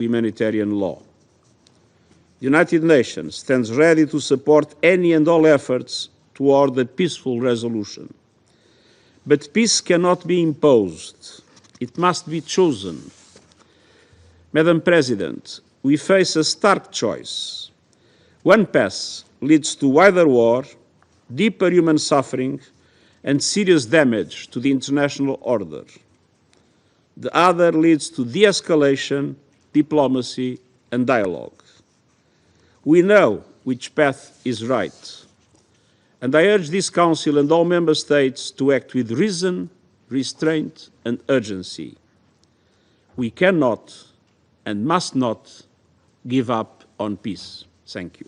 humanitarian law. The United Nations stands ready to support any and all efforts toward a peaceful resolution. But peace cannot be imposed. It must be chosen. Madam President, we face a stark choice. One path leads to wider war, deeper human suffering, and serious damage to the international order. The other leads to de-escalation, diplomacy, and dialogue. We know which path is right, and I urge this Council and all Member States to act with reason, restraint, and urgency. We cannot and must not give up on peace. Thank you.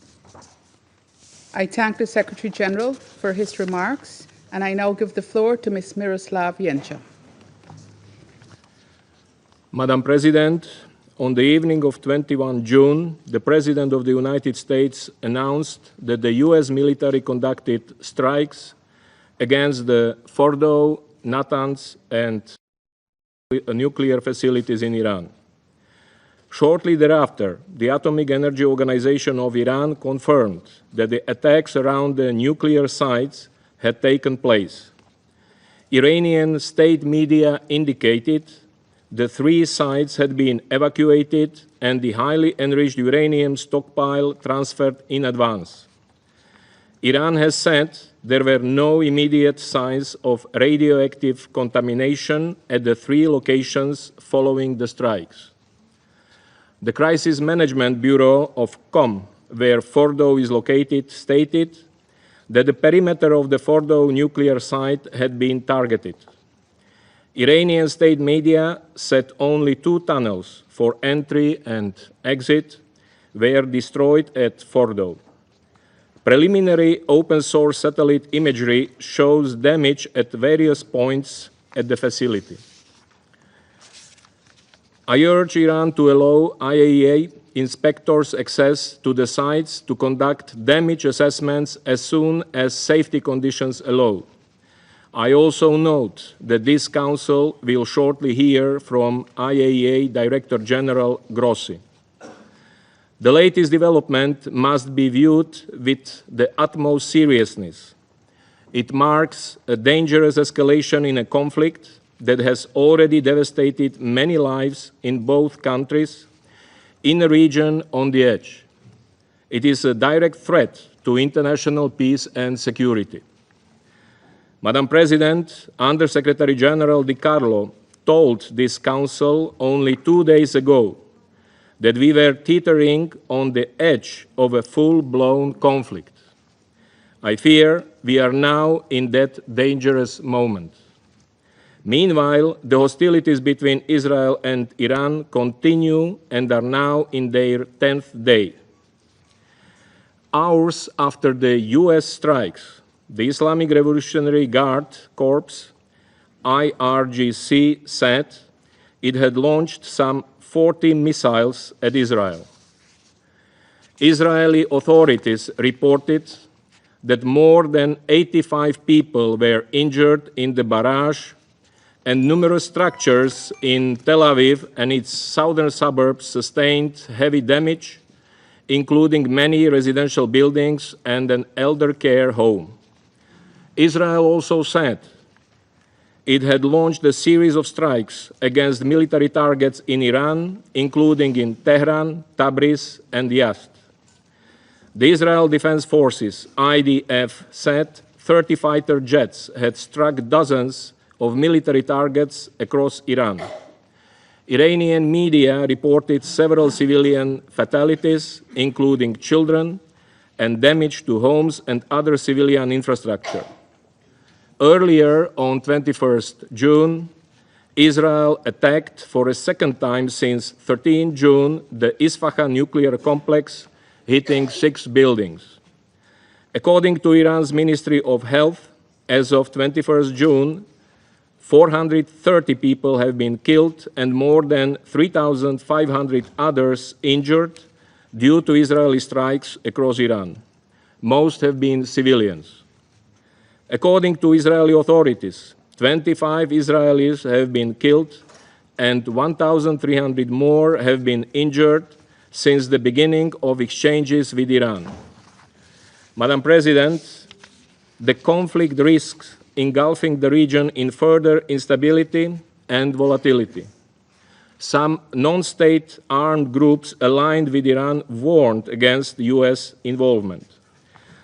I thank the Secretary General for his remarks, and I now give the floor to Ms. Miroslav Jenča. Madam President, on the evening of 21 June, the President of the United States announced that the US military conducted strikes against the Fordow, Natanz, and nuclear facilities in Iran. Shortly thereafter, the Atomic Energy Organization of Iran confirmed that the attacks around the nuclear sites had taken place. Iranian state media indicated the 3 sites had been evacuated and the highly enriched uranium stockpile transferred in advance. Iran has said there were no immediate signs of radioactive contamination at the 3 locations following the strikes. The Crisis Management Bureau of COM, where Fordow is located, stated that the perimeter of the Fordow nuclear site had been targeted. Iranian state media said only 2 tunnels for entry and exit were destroyed at Fordow. Preliminary open-source satellite imagery shows damage at various points at the facility. I urge Iran to allow IAEA inspectors access to the sites to conduct damage assessments as soon as safety conditions allow. I also note that this Council will shortly hear from IAEA Director General Grossi. The latest development must be viewed with the utmost seriousness. It marks a dangerous escalation in a conflict that has already devastated many lives in both countries, in a region on the edge. It is a direct threat to international peace and security. Madam President, Under-Secretary General Di Carlo told this Council only 2 days ago that we were teetering on the edge of a full-blown conflict. I fear we are now in that dangerous moment. Meanwhile, the hostilities between Israel and Iran continue and are now in their 10th day. Hours after the US strikes, the Islamic Revolutionary Guard Corps, IRGC, said it had launched some 40 missiles at Israel. Israeli authorities reported that more than 85 people were injured in the barrage, and numerous structures in Tel Aviv and its southern suburbs sustained heavy damage, including many residential buildings and an elder care home. Israel also said it had launched a series of strikes against military targets in Iran, including in Tehran, Tabriz, and Yazd. The Israel Defense Forces, IDF, said 30 fighter jets had struck dozens of military targets across Iran. Iranian media reported several civilian fatalities, including children, and damage to homes and other civilian infrastructure. Earlier, on 21st June, Israel attacked for a second time since 13 June the Isfahan nuclear complex, hitting 6 buildings. According to Iran's Ministry of Health, as of 21st June, 430 people have been killed and more than 3,500 others injured due to Israeli strikes across Iran. Most have been civilians. According to Israeli authorities, 25 Israelis have been killed and 1,300 more have been injured since the beginning of exchanges with Iran. Madam President, the conflict risks engulfing the region in further instability and volatility. Some non-state armed groups aligned with Iran warned against US involvement.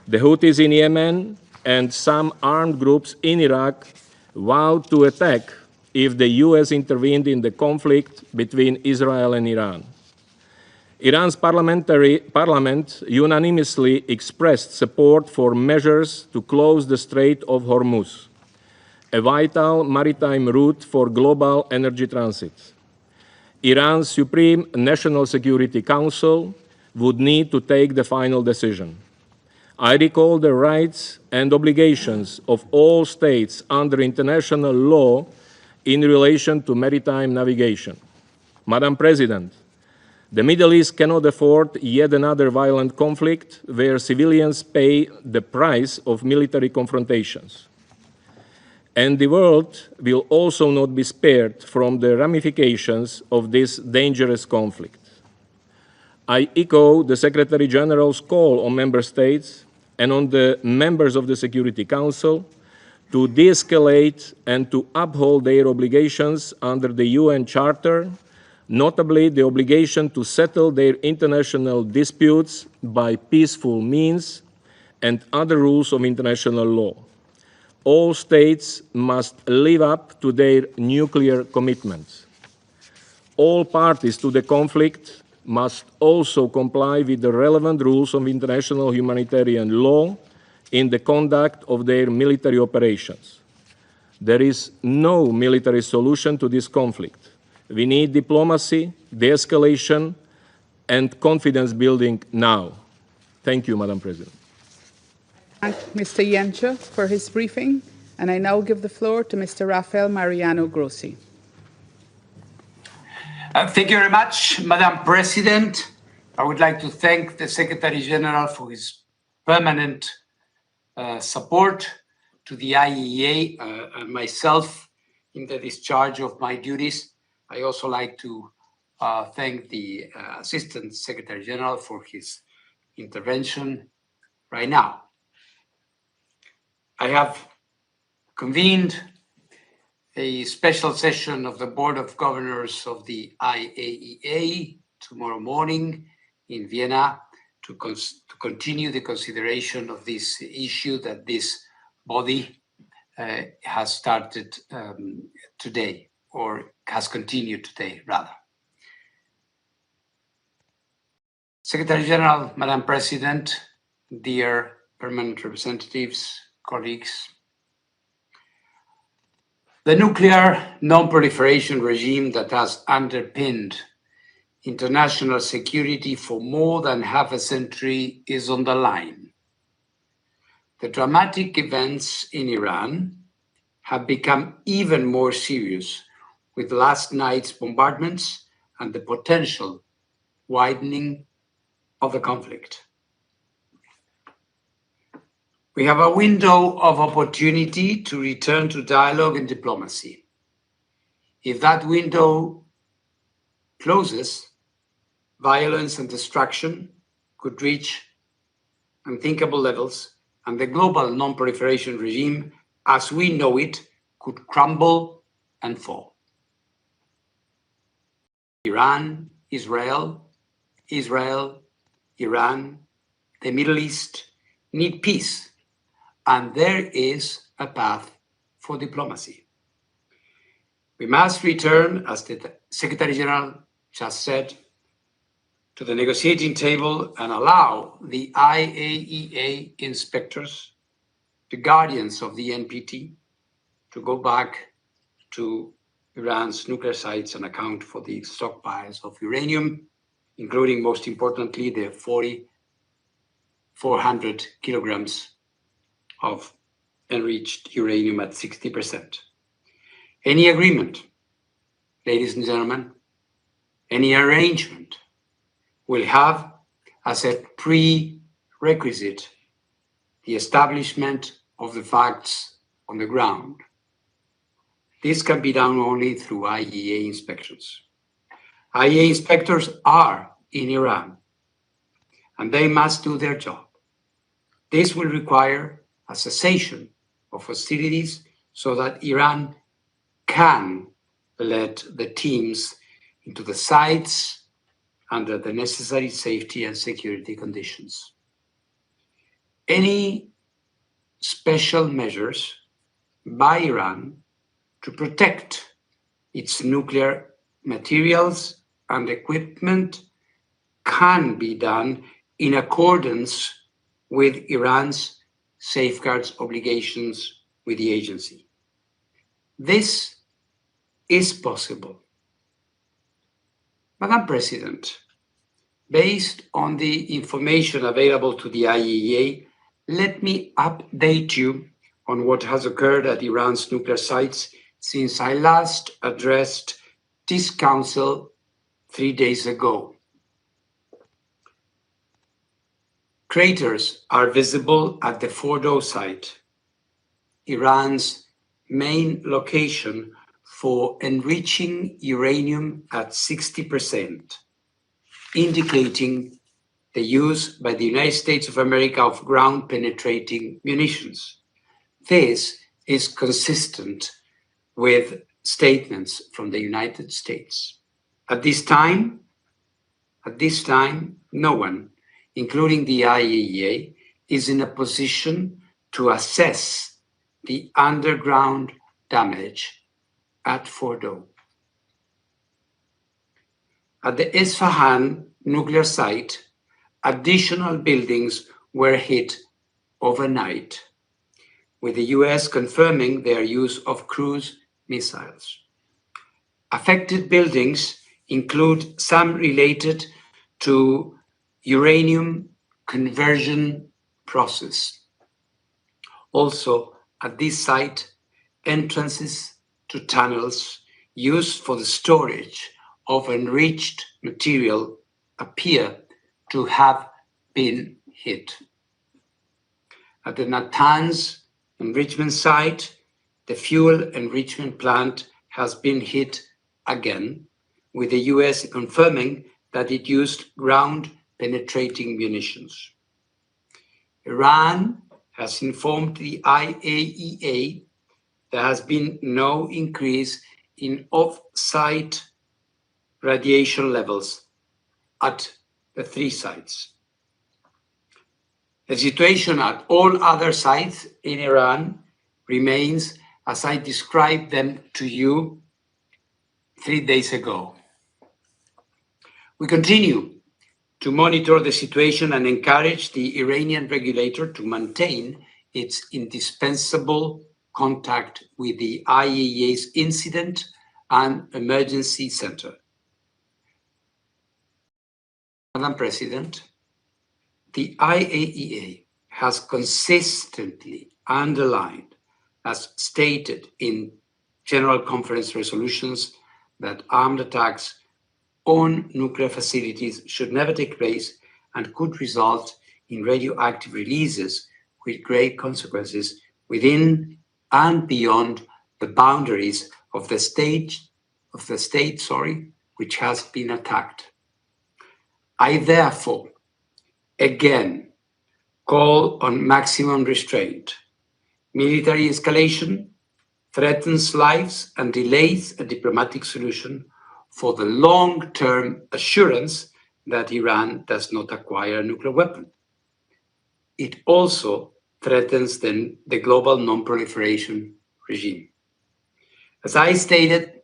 The Houthis in Yemen and some armed groups in Iraq vowed to attack if the US intervened in the conflict between Israel and Iran. Iran's parliament unanimously expressed support for measures to close the Strait of Hormuz, a vital maritime route for global energy transit. Iran's Supreme National Security Council would need to take the final decision. I recall the rights and obligations of all states under international law in relation to maritime navigation. Madam President, the Middle East cannot afford yet another violent conflict where civilians pay the price of military confrontations. And the world will also not be spared from the ramifications of this dangerous conflict. I echo the Secretary General's call on member states and on the members of the Security Council to de-escalate and to uphold their obligations under the UN Charter, notably the obligation to settle their international disputes by peaceful means and other rules of international law. All states must live up to their nuclear commitments. All parties to the conflict must also comply with the relevant rules of international humanitarian law in the conduct of their military operations. There is no military solution to this conflict. We need diplomacy, de-escalation, and confidence building now. Thank you, Madam President. Thank Mr. Yencha for his briefing, and I now give the floor to Mr. Rafael Mariano Grossi. Thank you very much, Madam President. I would like to thank the Secretary General for his permanent support to the IAEA and myself in the discharge of my duties. I also like to thank the Assistant Secretary General for his intervention right now. I have convened a special session of the Board of Governors of the IAEA tomorrow morning in Vienna to continue the consideration of this issue that this body has started today, or has continued today, rather. Secretary General, Madam President, dear permanent representatives, colleagues, the nuclear non-proliferation regime that has underpinned international security for more than half a century is on the line. The dramatic events in Iran have become even more serious with last night's bombardments and the potential widening of the conflict. We have a window of opportunity to return to dialogue and diplomacy. If that window closes, violence and destruction could reach unthinkable levels, and the global non-proliferation regime, as we know it, could crumble and fall. Iran, Israel, Iran, the Middle East need peace. And there is a path for diplomacy. We must return, as the Secretary General just said, to the negotiating table and allow the IAEA inspectors, the guardians of the NPT, to go back to Iran's nuclear sites and account for the stockpiles of uranium, including, most importantly, the 400 kilograms of enriched uranium at 60%. Any agreement, ladies and gentlemen, any arrangement will have as a prerequisite the establishment of the facts on the ground. This can be done only through IAEA inspections. IAEA inspectors are in Iran, and they must do their job. This will require a cessation of hostilities so that Iran can let the teams into the sites under the necessary safety and security conditions. Any special measures by Iran to protect its nuclear materials and equipment can be done in accordance with Iran's safeguards obligations with the agency. This is possible. Madam President, based on the information available to the IAEA, let me update you on what has occurred at Iran's nuclear sites since I last addressed this Council 3 days ago. Craters are visible at the Fordow site, Iran's main location for enriching uranium at 60%, indicating the use by the United States of America of ground-penetrating munitions. This is consistent with statements from the United States. At this time, no one, including the IAEA, is in a position to assess the underground damage at Fordow. At the Isfahan nuclear site, additional buildings were hit overnight, with the US confirming their use of cruise missiles. Affected buildings include some related to uranium conversion process. Also, at this site, entrances to tunnels used for the storage of enriched material appear to have been hit. At the Natanz enrichment site, the fuel enrichment plant has been hit again, with the US confirming that it used ground-penetrating munitions. Iran has informed the IAEA there has been no increase in off-site radiation levels at the 3 sites. The situation at all other sites in Iran remains as I described them to you 3 days ago. We continue to monitor the situation and encourage the Iranian regulator to maintain its indispensable contact with the IAEA's Incident and Emergency Center. Madam President, the IAEA has consistently underlined, as stated in General Conference resolutions, that armed attacks on nuclear facilities should never take place and could result in radioactive releases with grave consequences within and beyond the boundaries of the state, which has been attacked. I therefore again call on maximum restraint. Military escalation threatens lives and delays a diplomatic solution for the long-term assurance that Iran does not acquire a nuclear weapon. It also threatens the global non-proliferation regime. As I stated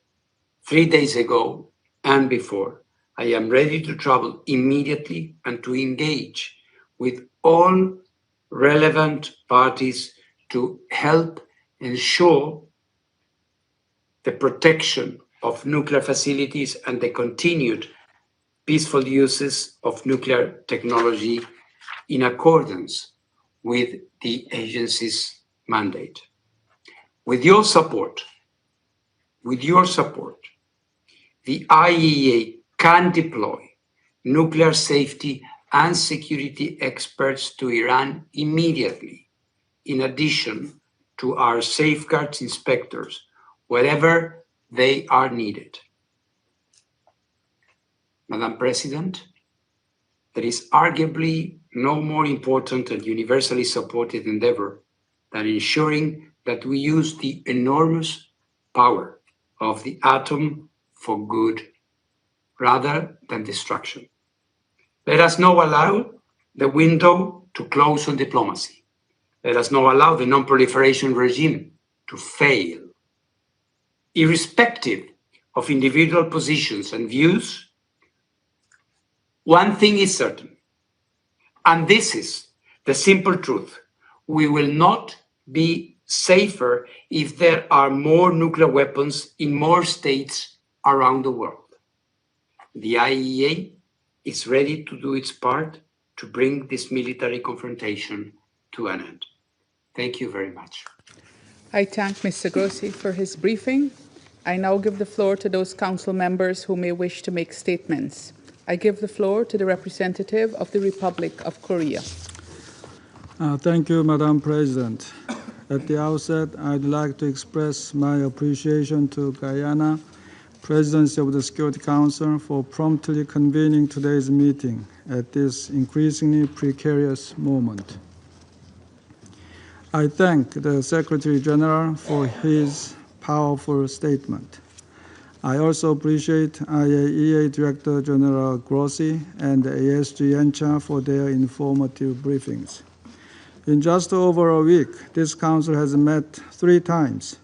3 days ago and before, I am ready to travel immediately and to engage with all relevant parties to help ensure the protection of nuclear facilities and the continued peaceful uses of nuclear technology in accordance with the agency's mandate. With your support, the IAEA can deploy nuclear safety and security experts to Iran immediately, in addition to our safeguards inspectors wherever they are needed. Madam President, there is arguably no more important and universally supported endeavor than ensuring that we use the enormous power of the atom for good rather than destruction. Let us not allow the window to close on diplomacy. Let us not allow the non-proliferation regime to fail. Irrespective of individual positions and views, one thing is certain, and this is the simple truth: we will not be safer if there are more nuclear weapons in more states around the world. The IAEA is ready to do its part to bring this military confrontation to an end. Thank you very much. I thank Mr. Grossi for his briefing. I now give the floor to those council members who may wish to make statements. I give the floor to the representative of the Republic of Korea. Thank you, Madam President. At the outset, I'd like to express my appreciation to Guyana Presidency of the Security Council for promptly convening today's meeting at this increasingly precarious moment. I thank the Secretary General for his powerful statement. I also appreciate IAEA Director General Grossi and ASG Yencha for their informative briefings. In just over a week, this Council has met 3 times.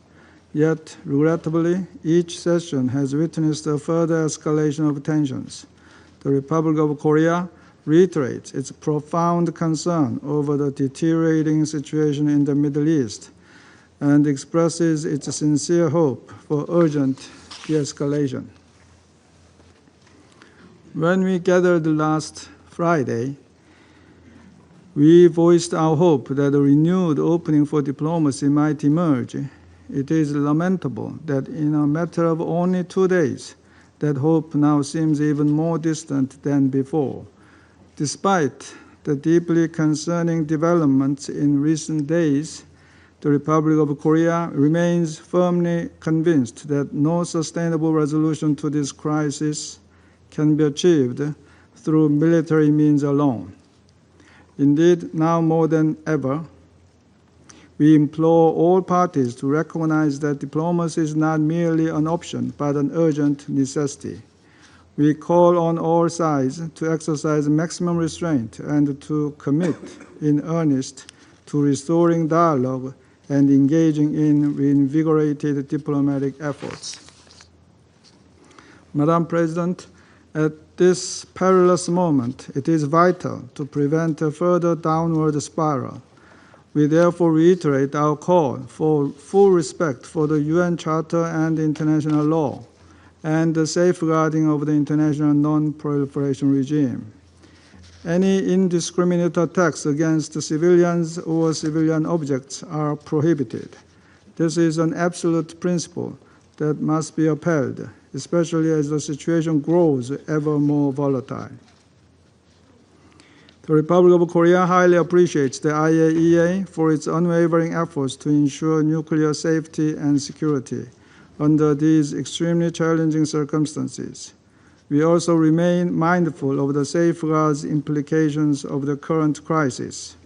Yet, regrettably, each session has witnessed a further escalation of tensions. The Republic of Korea reiterates its profound concern over the deteriorating situation in the Middle East and expresses its sincere hope for urgent de-escalation. When we gathered last Friday, we voiced our hope that a renewed opening for diplomacy might emerge. It is lamentable that in a matter of only 2 days, that hope now seems even more distant than before. Despite the deeply concerning developments in recent days, the Republic of Korea remains firmly convinced that no sustainable resolution to this crisis can be achieved through military means alone. Indeed, now more than ever, we implore all parties to recognize that diplomacy is not merely an option, but an urgent necessity. We call on all sides to exercise maximum restraint and to commit in earnest to restoring dialogue and engaging in reinvigorated diplomatic efforts. Madam President, at this perilous moment, it is vital to prevent a further downward spiral. We therefore reiterate our call for full respect for the UN Charter and international law, and the safeguarding of the international non-proliferation regime. Any indiscriminate attacks against civilians or civilian objects are prohibited. This is an absolute principle that must be upheld, especially as the situation grows ever more volatile. The Republic of Korea highly appreciates the IAEA for its unwavering efforts to ensure nuclear safety and security under these extremely challenging circumstances. We also remain mindful of the safeguards implications of the current crisis.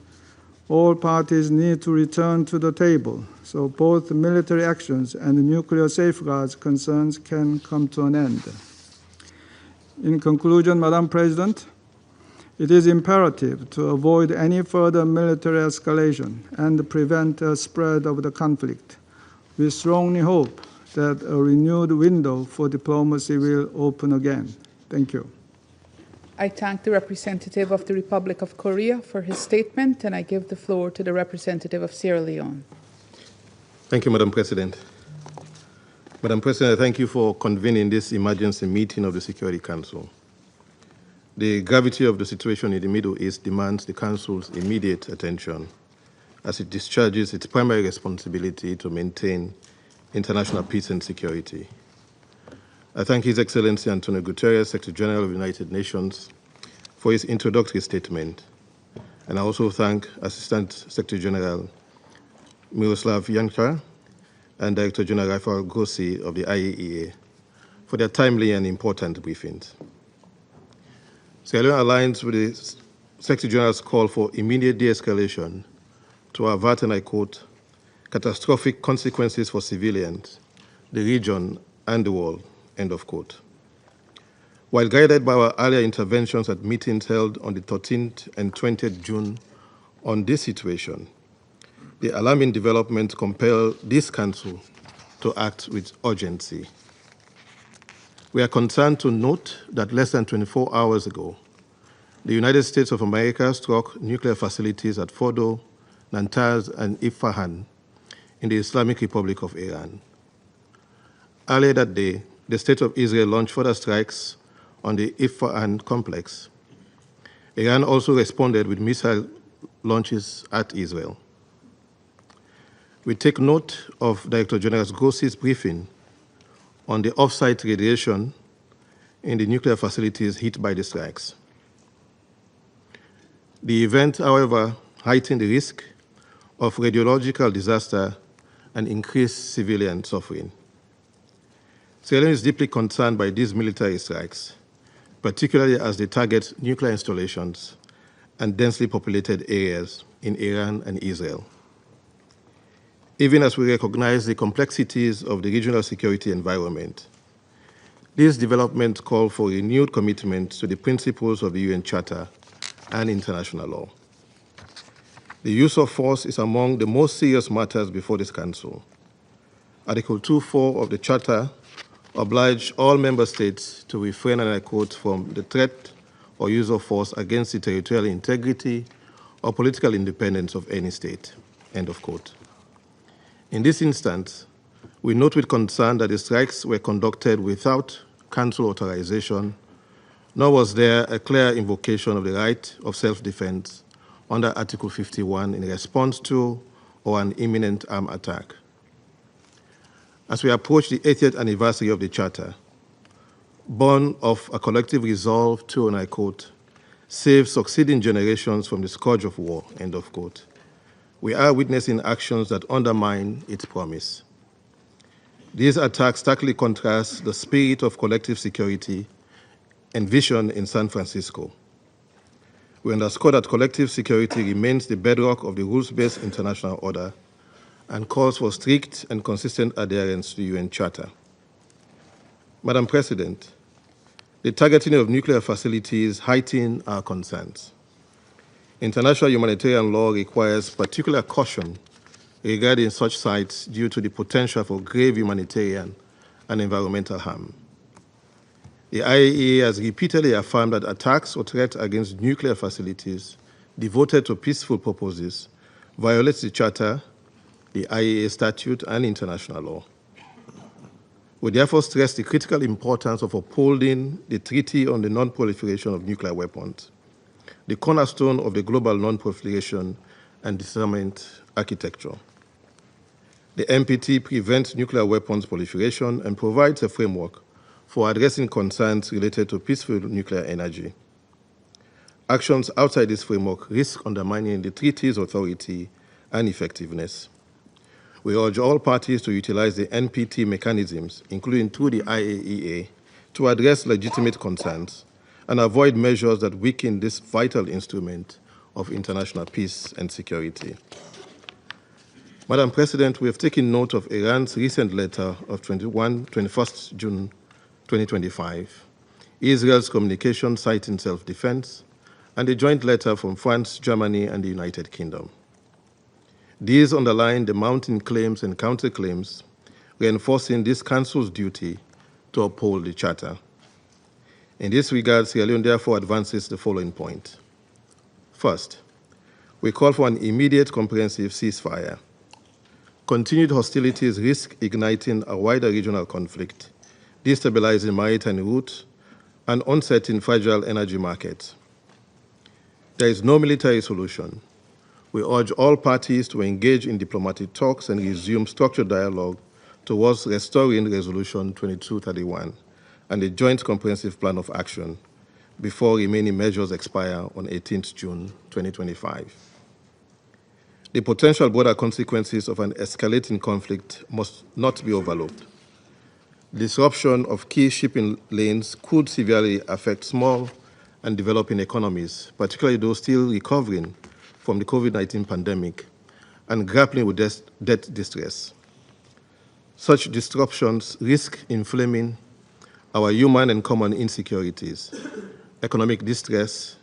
All parties need to return to the table so both military actions and nuclear safeguards concerns can come to an end. In conclusion, Madam President, it is imperative to avoid any further military escalation and prevent a spread of the conflict. We strongly hope that a renewed window for diplomacy will open again. Thank you. I thank the representative of the Republic of Korea for his statement, and I give the floor to the representative of Sierra Leone. Thank you, Madam President. Madam President, I thank you for convening this emergency meeting of the Security Council. The gravity of the situation in the Middle East demands the Council's immediate attention as it discharges its primary responsibility to maintain international peace and security. I thank His Excellency Antonio Guterres, Secretary General of the United Nations, for his introductory statement. And I also thank Assistant Secretary General Miroslav Janka and Director General Rafael Grossi of the IAEA for their timely and important briefings. Sierra Leone aligns with the Secretary General's call for immediate de-escalation to avert, and I quote, catastrophic consequences for civilians, the region, and the world, end of quote. While guided by our earlier interventions at meetings held on the 13th and 20th June on this situation, the alarming developments compel this Council to act with urgency. We are concerned to note that less than 24 hours ago, the United States of America struck nuclear facilities at Fordo, Natanz, and Isfahan in the Islamic Republic of Iran. Earlier that day, the State of Israel launched further strikes on the Isfahan complex. Iran also responded with missile launches at Israel. We take note of Director General Grossi's briefing on the off-site radiation in the nuclear facilities hit by the strikes. The event, however, heightened the risk of radiological disaster and increased civilian suffering. Sierra Leone is deeply concerned by these military strikes, particularly as they target nuclear installations and densely populated areas in Iran and Israel. Even as we recognize the complexities of the regional security environment, these developments call for renewed commitment to the principles of the UN Charter and international law. The use of force is among the most serious matters before this Council. Article 2.4 of the Charter obliges all member states to refrain, and I quote, from the threat or use of force against the territorial integrity or political independence of any state, end of quote. In this instance, we note with concern that the strikes were conducted without Council authorization, nor was there a clear invocation of the right of self-defense under Article 51 in response to or an imminent armed attack. As we approach the 80th anniversary of the Charter, born of a collective resolve to, and I quote, save succeeding generations from the scourge of war, end of quote, we are witnessing actions that undermine its promise. These attacks starkly contrast the spirit of collective security envisioned in San Francisco. We underscore that collective security remains the bedrock of the rules-based international order and calls for strict and consistent adherence to the UN Charter. Madam President, the targeting of nuclear facilities heighten our concerns. International humanitarian law requires particular caution regarding such sites due to the potential for grave humanitarian and environmental harm. The IAEA has repeatedly affirmed that attacks or threats against nuclear facilities devoted to peaceful purposes violates the Charter, the IAEA statute, and international law. We therefore stress the critical importance of upholding the Treaty on the Non-Proliferation of Nuclear Weapons, the cornerstone of the global non-proliferation and disarmament architecture. The NPT prevents nuclear weapons proliferation and provides a framework for addressing concerns related to peaceful nuclear energy. Actions outside this framework risk undermining the treaty's authority and effectiveness. We urge all parties to utilize the NPT mechanisms, including through the IAEA, to address legitimate concerns and avoid measures that weaken this vital instrument of international peace and security. Madam President, we have taken note of Iran's recent letter of 21st June 2025, Israel's communication citing self-defense, and a joint letter from France, Germany, and the United Kingdom. These underline the mounting claims and counterclaims, reinforcing this Council's duty to uphold the Charter. In this regard, Sierra Leone therefore advances the following point. First, we call for an immediate comprehensive ceasefire. Continued hostilities risk igniting a wider regional conflict, destabilizing maritime routes, and uncertain fragile energy markets. There is no military solution. We urge all parties to engage in diplomatic talks and resume structured dialogue towards restoring Resolution 2231 and a joint comprehensive plan of action before remaining measures expire on 18th June 2025. The potential broader consequences of an escalating conflict must not be overlooked. Disruption of key shipping lanes could severely affect small and developing economies, particularly those still recovering from the COVID-19 pandemic and grappling with debt distress. Such disruptions risk inflaming our human and common insecurities, economic distress,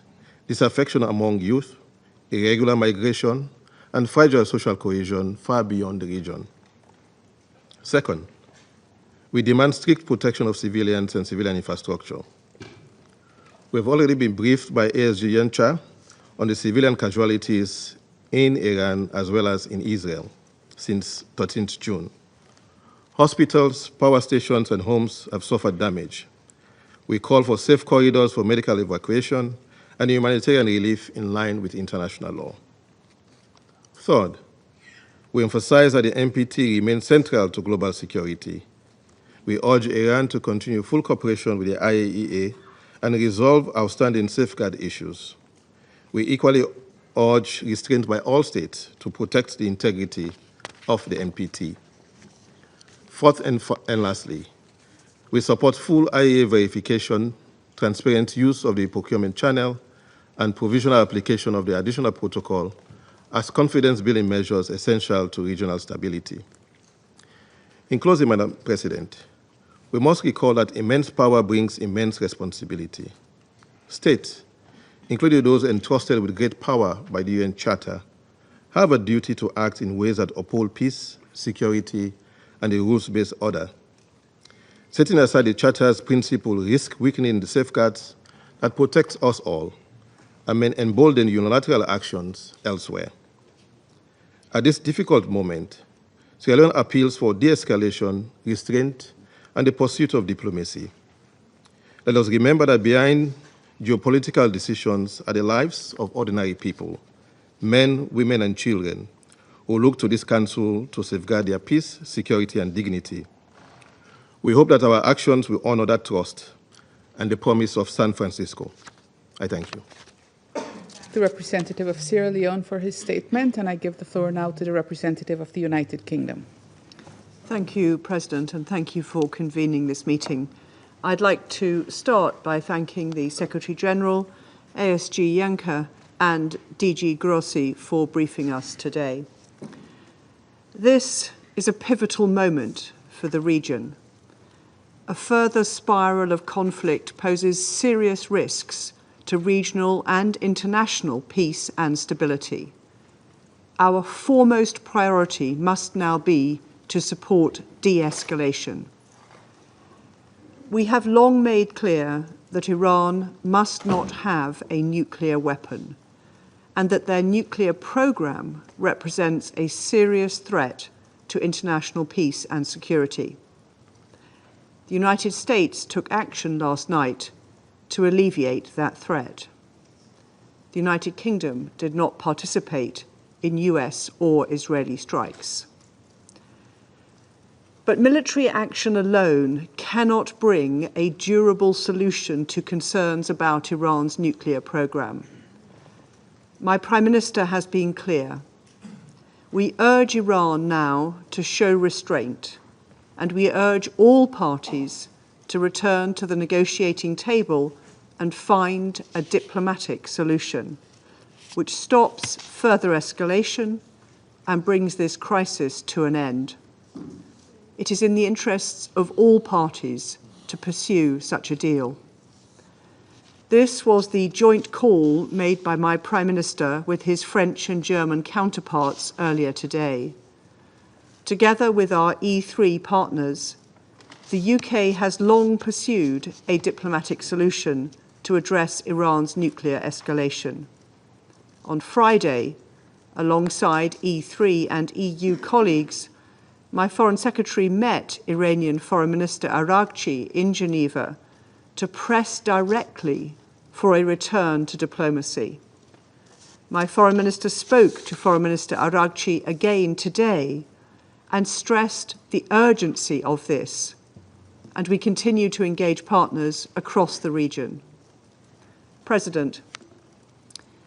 disaffection among youth, irregular migration, and fragile social cohesion far beyond the region. Second, we demand strict protection of civilians and civilian infrastructure. We have already been briefed by ASG Yencha on the civilian casualties in Iran as well as in Israel since 13th June. Hospitals, power stations, and homes have suffered damage. We call for safe corridors for medical evacuation and humanitarian relief in line with international law. Third, we emphasize that the NPT remains central to global security. We urge Iran to continue full cooperation with the IAEA and resolve outstanding safeguard issues. We equally urge restraint by all states to protect the integrity of the NPT. Fourth and lastly, we support full IAEA verification, transparent use of the procurement channel, and provisional application of the additional protocol as confidence-building measures essential to regional stability. In closing, Madam President, we must recall that immense power brings immense responsibility. States, including those entrusted with great power by the UN Charter, have a duty to act in ways that uphold peace, security, and a rules-based order. Setting aside the Charter's principle risk weakening the safeguards that protect us all and may embolden unilateral actions elsewhere. At this difficult moment, Sierra Leone appeals for de-escalation, restraint, and the pursuit of diplomacy. Let us remember that behind geopolitical decisions are the lives of ordinary people, men, women, and children, who look to this Council to safeguard their peace, security, and dignity. We hope that our actions will honor that trust and the promise of San Francisco. I thank you. The representative of Sierra Leone for his statement, and I give the floor now to the representative of the United Kingdom. Thank you, President, and thank you for convening this meeting. I'd like to start by thanking the Secretary-General, ASG Yencha, and DG Grossi for briefing us today. This is a pivotal moment for the region. A further spiral of conflict poses serious risks to regional and international peace and stability. Our foremost priority must now be to support de-escalation. We have long made clear that Iran must not have a nuclear weapon and that their nuclear program represents a serious threat to international peace and security. The United States took action last night to alleviate that threat. The United Kingdom did not participate in US or Israeli strikes. But military action alone cannot bring a durable solution to concerns about Iran's nuclear program. My Prime Minister has been clear. We urge Iran now to show restraint, and we urge all parties to return to the negotiating table and find a diplomatic solution which stops further escalation and brings this crisis to an end. It is in the interests of all parties to pursue such a deal. This was the joint call made by my Prime Minister with his French and German counterparts earlier today. Together with our E3 partners, the UK has long pursued a diplomatic solution to address Iran's nuclear escalation. On Friday, alongside E3 and EU colleagues, my Foreign Secretary met Iranian Foreign Minister Araqchi in Geneva to press directly for a return to diplomacy. My Foreign Minister spoke to Foreign Minister Araqchi again today and stressed the urgency of this, and we continue to engage partners across the region. President,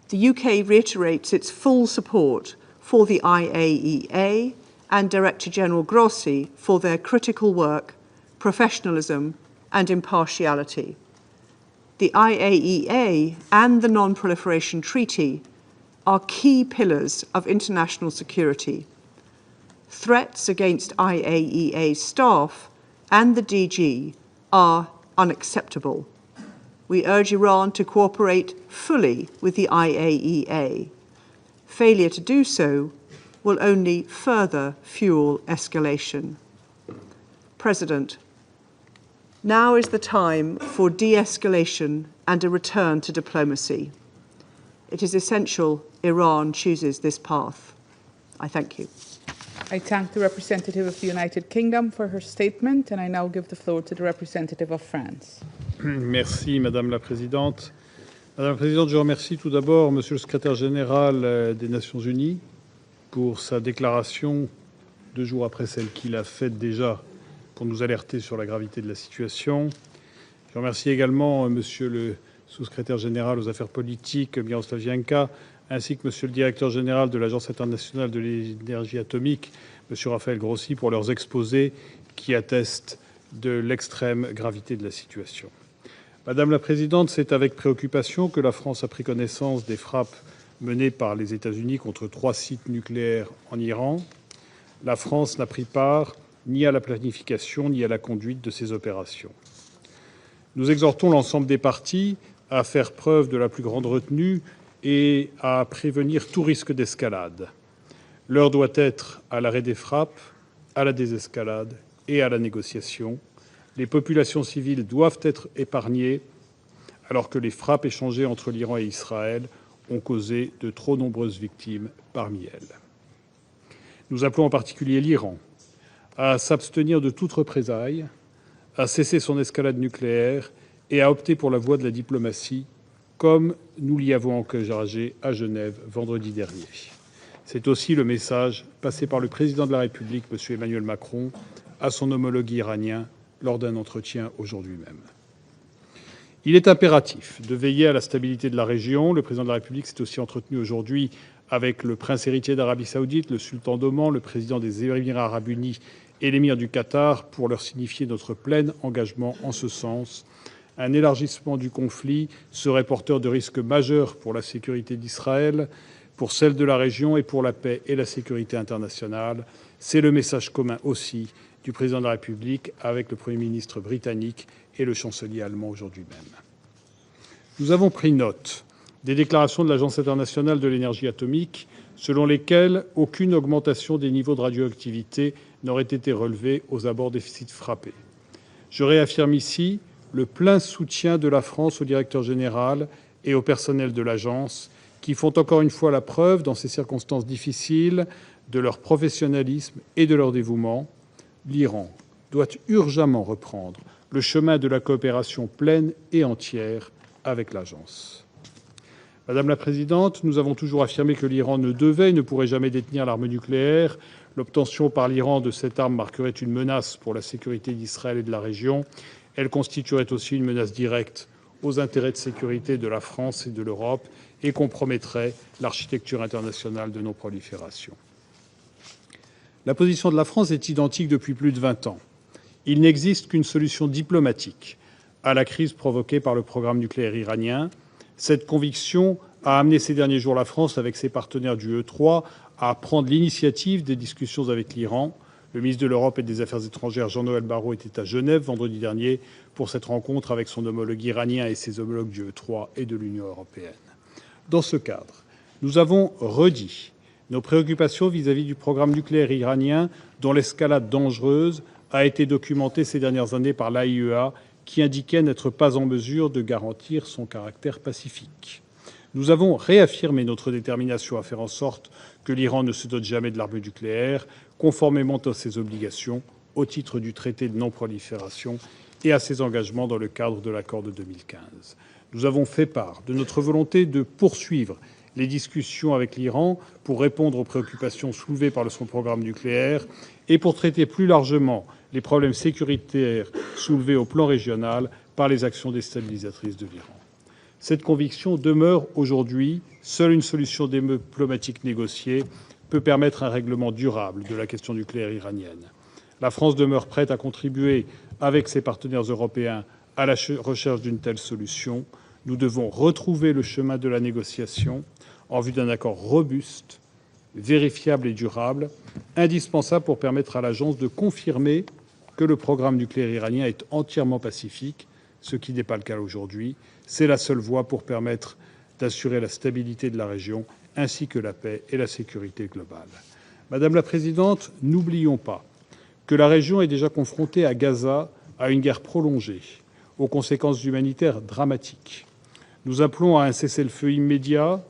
the UK reiterates its full support for the IAEA and Director General Grossi for their critical work, professionalism and impartiality. The IAEA and the Non-Proliferation Treaty are key pillars of international security. Threats against IAEA staff and the DG are unacceptable. We urge Iran to cooperate fully with the IAEA. Failure to do so will only further fuel escalation. President, now is the time for de-escalation and a return to diplomacy. It is essential Iran chooses this path. I thank you. I thank the representative of the United Kingdom for her statement, and I now give the floor to the representative of France. Merci, Madame la Présidente. Madame la Présidente, je remercie tout d'abord Monsieur le Secrétaire général des Nations Unies pour sa déclaration 2 jours après celle qu'il a faite déjà pour nous alerter sur la gravité de la situation. Je remercie également Monsieur le Sous-secrétaire général aux affaires politiques, Miroslav Janka, ainsi que Monsieur le Directeur général de l'Agence internationale de l'énergie atomique, Monsieur Raphaël Grossi, pour leurs exposés qui attestent de l'extrême gravité de la situation. Madame la Présidente, c'est avec préoccupation que la France a pris connaissance des frappes menées par les États-Unis contre 3 sites nucléaires en Iran. La France n'a pris part ni à la planification ni à la conduite de ces opérations. Nous exhortons l'ensemble des parties à faire preuve de la plus grande retenue et à prévenir tout risque d'escalade. L'heure doit être à l'arrêt des frappes, à la désescalade et à la négociation. Les populations civiles doivent être épargnées alors que les frappes échangées entre l'Iran et Israël ont causé de trop nombreuses victimes parmi elles. Nous appelons en particulier l'Iran à s'abstenir de toute représaille, à cesser son escalade nucléaire et à opter pour la voie de la diplomatie, comme nous l'y avons encouragé à Genève vendredi dernier. C'est aussi le message passé par le président de la République, M. Emmanuel Macron, à son homologue iranien lors d'un entretien aujourd'hui même. Il est impératif de veiller à la stabilité de la région. Le président de la République s'est aussi entretenu aujourd'hui avec le prince héritier d'Arabie saoudite, le sultan d'Oman, le président des Émirats arabes unis et l'émir du Qatar pour leur signifier notre plein engagement en ce sens. Un élargissement du conflit serait porteur de risques majeurs pour la sécurité d'Israël, pour celle de la région et pour la paix et la sécurité internationale. C'est le message commun aussi du président de la République avec le Premier ministre britannique et le chancelier allemand aujourd'hui même. Nous avons pris note des déclarations de l'Agence internationale de l'énergie atomique selon lesquelles aucune augmentation des niveaux de radioactivité n'aurait été relevée aux abords des sites frappés. Je réaffirme ici le plein soutien de la France au directeur général et au personnel de l'agence qui font encore une fois la preuve, dans ces circonstances difficiles, de leur professionnalisme et de leur dévouement. L'Iran doit urgemment reprendre le chemin de la coopération pleine et entière avec l'agence. Madame la Présidente, nous avons toujours affirmé que l'Iran ne devait et ne pourrait jamais détenir l'arme nucléaire. L'obtention par l'Iran de cette arme marquerait une menace pour la sécurité d'Israël et de la région. Elle constituerait aussi une menace directe aux intérêts de sécurité de la France et de l'Europe et compromettrait l'architecture internationale de non-prolifération. La position de la France est identique depuis plus de 20 ans. Il n'existe qu'une solution diplomatique à la crise provoquée par le programme nucléaire iranien. Cette conviction a amené ces derniers jours la France, avec ses partenaires du E3, à prendre l'initiative des discussions avec l'Iran. Le ministre de l'Europe et des Affaires étrangères, Jean-Noël Barrot, était à Genève vendredi dernier pour cette rencontre avec son homologue iranien et ses homologues du E3 et de l'Union européenne. Dans ce cadre, nous avons redit nos préoccupations vis-à-vis du programme nucléaire iranien dont l'escalade dangereuse a été documentée ces dernières années par l'IAEA qui indiquait n'être pas en mesure de garantir son caractère pacifique. Nous avons réaffirmé notre détermination à faire en sorte que l'Iran ne se dote jamais de l'arme nucléaire, conformément à ses obligations au titre du traité de non-prolifération et à ses engagements dans le cadre de l'accord de 2015. Nous avons fait part de notre volonté de poursuivre les discussions avec l'Iran pour répondre aux préoccupations soulevées par son programme nucléaire et pour traiter plus largement les problèmes sécuritaires soulevés au plan régional par les actions déstabilisatrices de l'Iran. Cette conviction demeure aujourd'hui. Seule une solution diplomatique négociée peut permettre un règlement durable de la question nucléaire iranienne. La France demeure prête à contribuer avec ses partenaires européens à la recherche d'une telle solution. Nous devons retrouver le chemin de la négociation en vue d'un accord robuste, vérifiable et durable, indispensable pour permettre à l'agence de confirmer que le programme nucléaire iranien est entièrement pacifique, ce qui n'est pas le cas aujourd'hui. C'est la seule voie pour permettre d'assurer la stabilité de la région ainsi que la paix et la sécurité globale. Madame la Présidente, n'oublions pas que la région est déjà confrontée à Gaza à une guerre prolongée, aux conséquences humanitaires dramatiques. Nous appelons à un cessez-le-feu immédiat,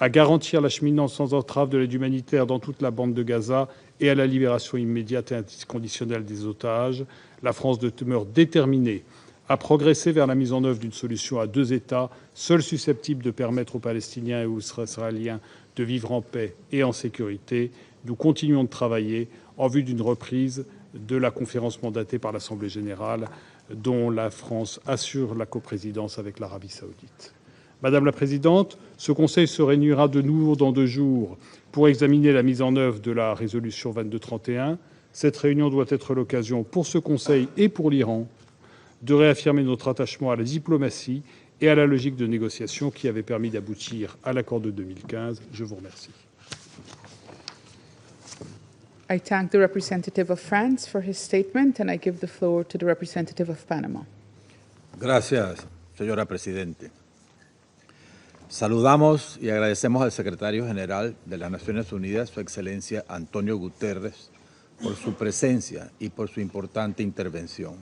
à garantir l'acheminement sans entrave de l'aide humanitaire dans toute la bande de Gaza et à la libération immédiate et inconditionnelle des otages. La France demeure déterminée à progresser vers la mise en œuvre d'une solution à deux États, seule susceptible de permettre aux Palestiniens et aux Israéliens de vivre en paix et en sécurité. Nous continuons de travailler en vue d'une reprise de la conférence mandatée par l'Assemblée générale, dont la France assure la coprésidence avec l'Arabie saoudite. Madame la Présidente, ce Conseil se réunira de nouveau dans 2 jours pour examiner la mise en œuvre de la résolution 2231. Cette réunion doit être l'occasion pour ce Conseil et pour l'Iran de réaffirmer notre attachement à la diplomatie et à la logique de négociation qui avait permis d'aboutir à l'accord de 2015. Je vous remercie. I thank the representative of France for his statement, and I give the floor to the representative of Panama. Gracias, señora Presidente. Saludamos y agradecemos al Secretario General de las Naciones Unidas, Su Excelencia Antonio Guterres, por su presencia y por su importante intervención.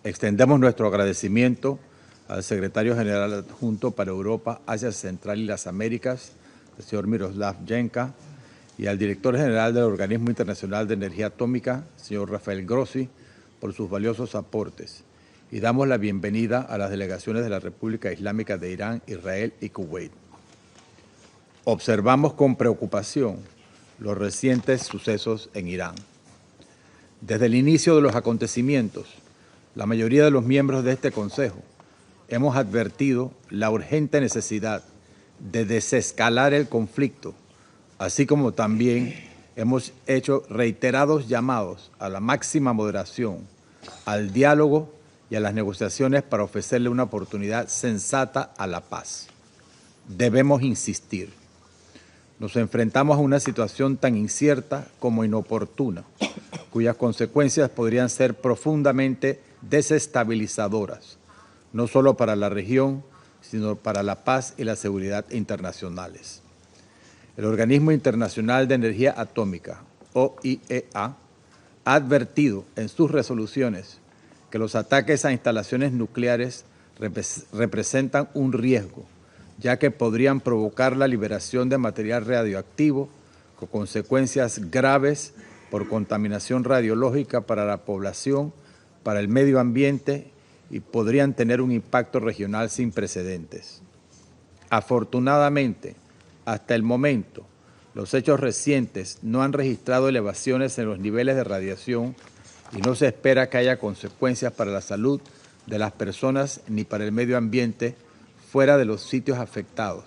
Extendemos nuestro agradecimiento al Secretario General Adjunto para Europa, Asia Central y las Américas, el señor Miroslav Jenka, y al Director General del Organismo Internacional de Energía Atómica, señor Rafael Grossi, por sus valiosos aportes. Y damos la bienvenida a las delegaciones de la República Islámica de Irán, Israel y Kuwait. Observamos con preocupación los recientes sucesos en Irán. Desde el inicio de los acontecimientos, la mayoría de los miembros de este Consejo hemos advertido la urgente necesidad de desescalar el conflicto, así como también hemos hecho reiterados llamados a la máxima moderación, al diálogo y a las negociaciones para ofrecerle una oportunidad sensata a la paz. Debemos insistir. Nos enfrentamos a una situación tan incierta como inoportuna, cuyas consecuencias podrían ser profundamente desestabilizadoras, no solo para la región, sino para la paz y la seguridad internacionales. El Organismo Internacional de Energía Atómica, OIEA, ha advertido en sus resoluciones que los ataques a instalaciones nucleares representan un riesgo, ya que podrían provocar la liberación de material radioactivo con consecuencias graves por contaminación radiológica para la población, para el medio ambiente y podrían tener un impacto regional sin precedentes. Afortunadamente, hasta el momento, los hechos recientes no han registrado elevaciones en los niveles de radiación y no se espera que haya consecuencias para la salud de las personas ni para el medio ambiente fuera de los sitios afectados,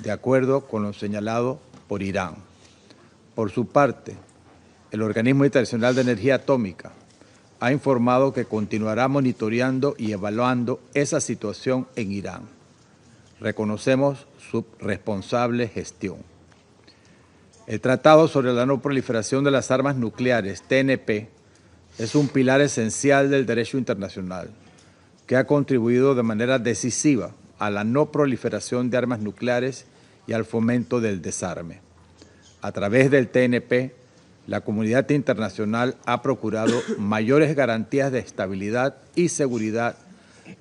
de acuerdo con lo señalado por Irán. Por su parte, el Organismo Internacional de Energía Atómica ha informado que continuará monitoreando y evaluando esa situación en Irán. Reconocemos su responsable gestión. El Tratado sobre la No Proliferación de las Armas Nucleares, TNP, es un pilar esencial del derecho internacional que ha contribuido de manera decisiva a la no proliferación de armas nucleares y al fomento del desarme. A través del TNP, la comunidad internacional ha procurado mayores garantías de estabilidad y seguridad,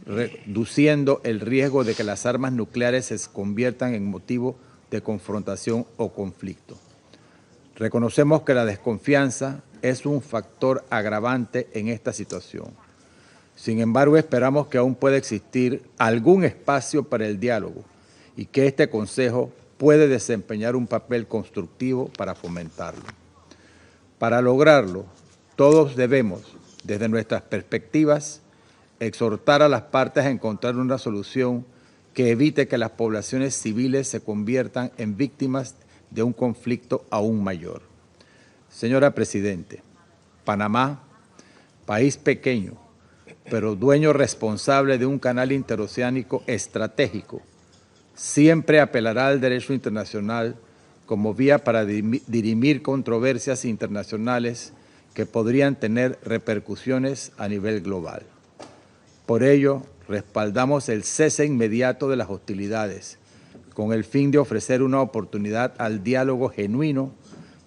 reduciendo el riesgo de que las armas nucleares se conviertan en motivo de confrontación o conflicto. Reconocemos que la desconfianza es un factor agravante en esta situación. Sin embargo, esperamos que aún pueda existir algún espacio para el diálogo y que este Consejo puede desempeñar un papel constructivo para fomentarlo. Para lograrlo, todos debemos, desde nuestras perspectivas, exhortar a las partes a encontrar una solución que evite que las poblaciones civiles se conviertan en víctimas de un conflicto aún mayor. Señora Presidente, Panamá, país pequeño, pero dueño responsable de un canal interoceánico estratégico, siempre apelará al derecho internacional como vía para dirimir controversias internacionales que podrían tener repercusiones a nivel global. Por ello, respaldamos el cese inmediato de las hostilidades, con el fin de ofrecer una oportunidad al diálogo genuino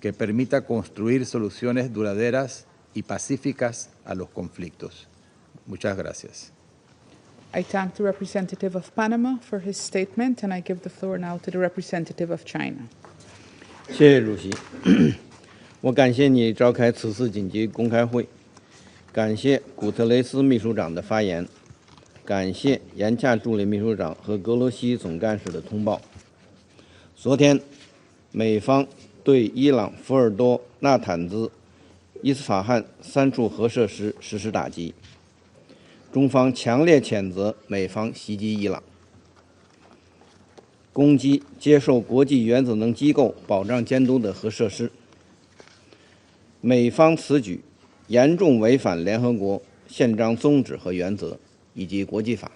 que permita construir soluciones duraderas y pacíficas a los conflictos. Muchas gracias. I thank the representative of Panama for his statement, and I give the floor now to the representative of China. 谢谢主席，我感谢你召开此次紧急公开会，感谢古特雷斯秘书长的发言，感谢严恰助理秘书长和格罗西总干事的通报。昨天，美方对伊朗福尔多、纳坦兹、伊斯法罕3处核设施实施打击。中方强烈谴责美方袭击伊朗，攻击接受国际原子能机构保障监督的核设施。美方此举严重违反联合国宪章宗旨和原则以及国际法，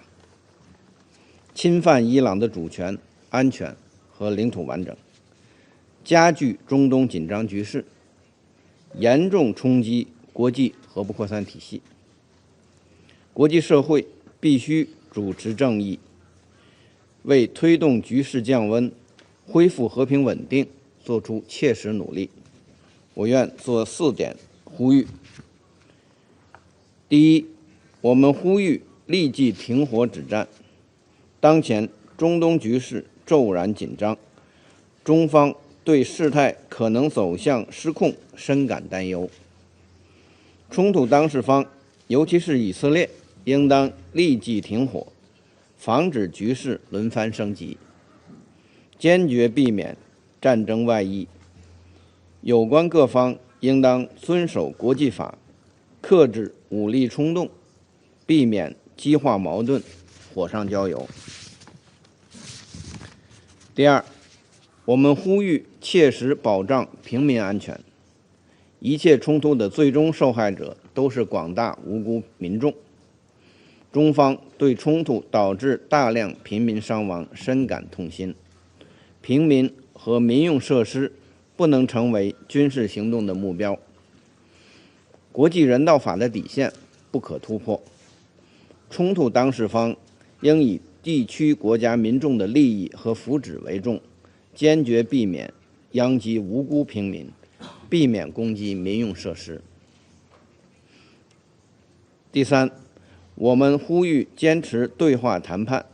侵犯伊朗的主权、安全和领土完整，加剧中东紧张局势，严重冲击国际核不扩散体系。国际社会必须主持正义，为推动局势降温、恢复和平稳定做出切实努力。我愿做4点呼吁。第一，我们呼吁立即停火止战。当前中东局势骤然紧张，中方对事态可能走向失控深感担忧。冲突当事方，尤其是以色列，应当立即停火，防止局势轮番升级，坚决避免战争外溢。有关各方应当遵守国际法，克制武力冲动，避免激化矛盾，火上浇油。第二，我们呼吁切实保障平民安全。一切冲突的最终受害者都是广大无辜民众。中方对冲突导致大量平民伤亡深感痛心，平民和民用设施不能成为军事行动的目标。国际人道法的底线不可突破，冲突当事方应以地区国家民众的利益和福祉为重，坚决避免殃及无辜平民，避免攻击民用设施。第三，我们呼吁坚持对话谈判。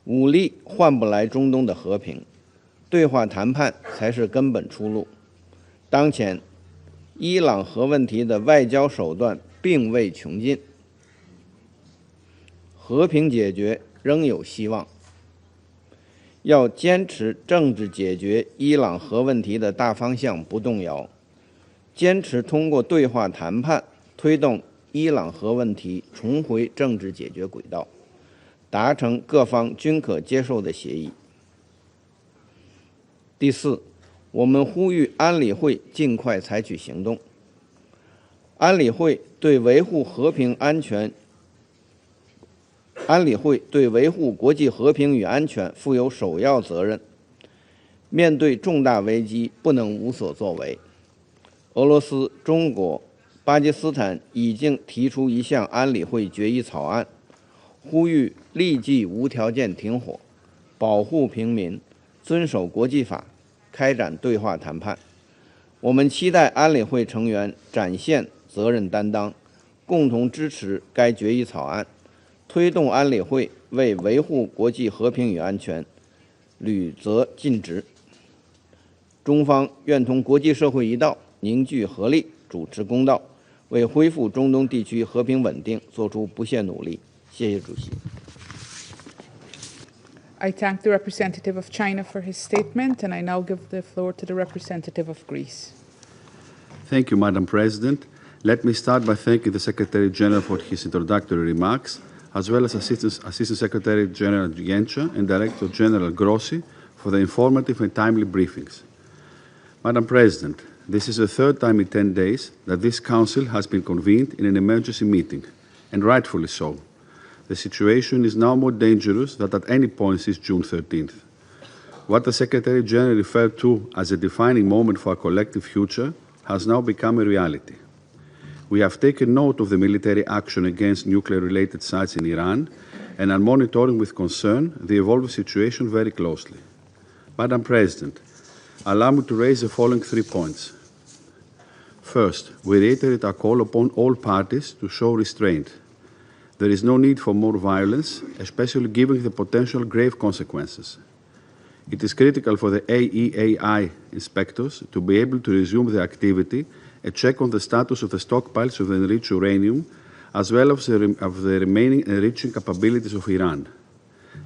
武力换不来中东的和平，对话谈判才是根本出路。当前，伊朗核问题的外交手段并未穷尽，和平解决仍有希望。要坚持政治解决伊朗核问题的大方向不动摇，坚持通过对话谈判推动伊朗核问题重回政治解决轨道，达成各方均可接受的协议。第四，我们呼吁安理会尽快采取行动。安理会对维护国际和平与安全负有首要责任。面对重大危机，不能无所作为。俄罗斯、中国、巴基斯坦已经提出一项安理会决议草案，呼吁立即无条件停火，保护平民，遵守国际法，开展对话谈判。我们期待安理会成员展现责任担当，共同支持该决议草案，推动安理会为维护国际和平与安全履责尽职。中方愿同国际社会一道，凝聚合力，主持公道，为恢复中东地区和平稳定做出不懈努力。谢谢主席。I thank the representative of China for his statement, and I now give the floor to the representative of Greece. Thank you, Madam President. Let me start by thanking the Secretary General for his introductory remarks, as well as Assistant Secretary General Genscher and Director General Grossi for the informative and timely briefings. Madam President, this is the third time in 10 days that this Council has been convened in an emergency meeting, and rightfully so. The situation is now more dangerous than at any point since June 13th. What the Secretary General referred to as a defining moment for our collective future has now become a reality. We have taken note of the military action against nuclear-related sites in Iran and are monitoring with concern the evolving situation very closely. Madam President, allow me to raise the following 3 points. First, we reiterate our call upon all parties to show restraint. There is no need for more violence, especially given the potential grave consequences. It is critical for the IAEA inspectors to be able to resume their activity, a check on the status of the stockpiles of the enriched uranium, as well as of the remaining enriching capabilities of Iran.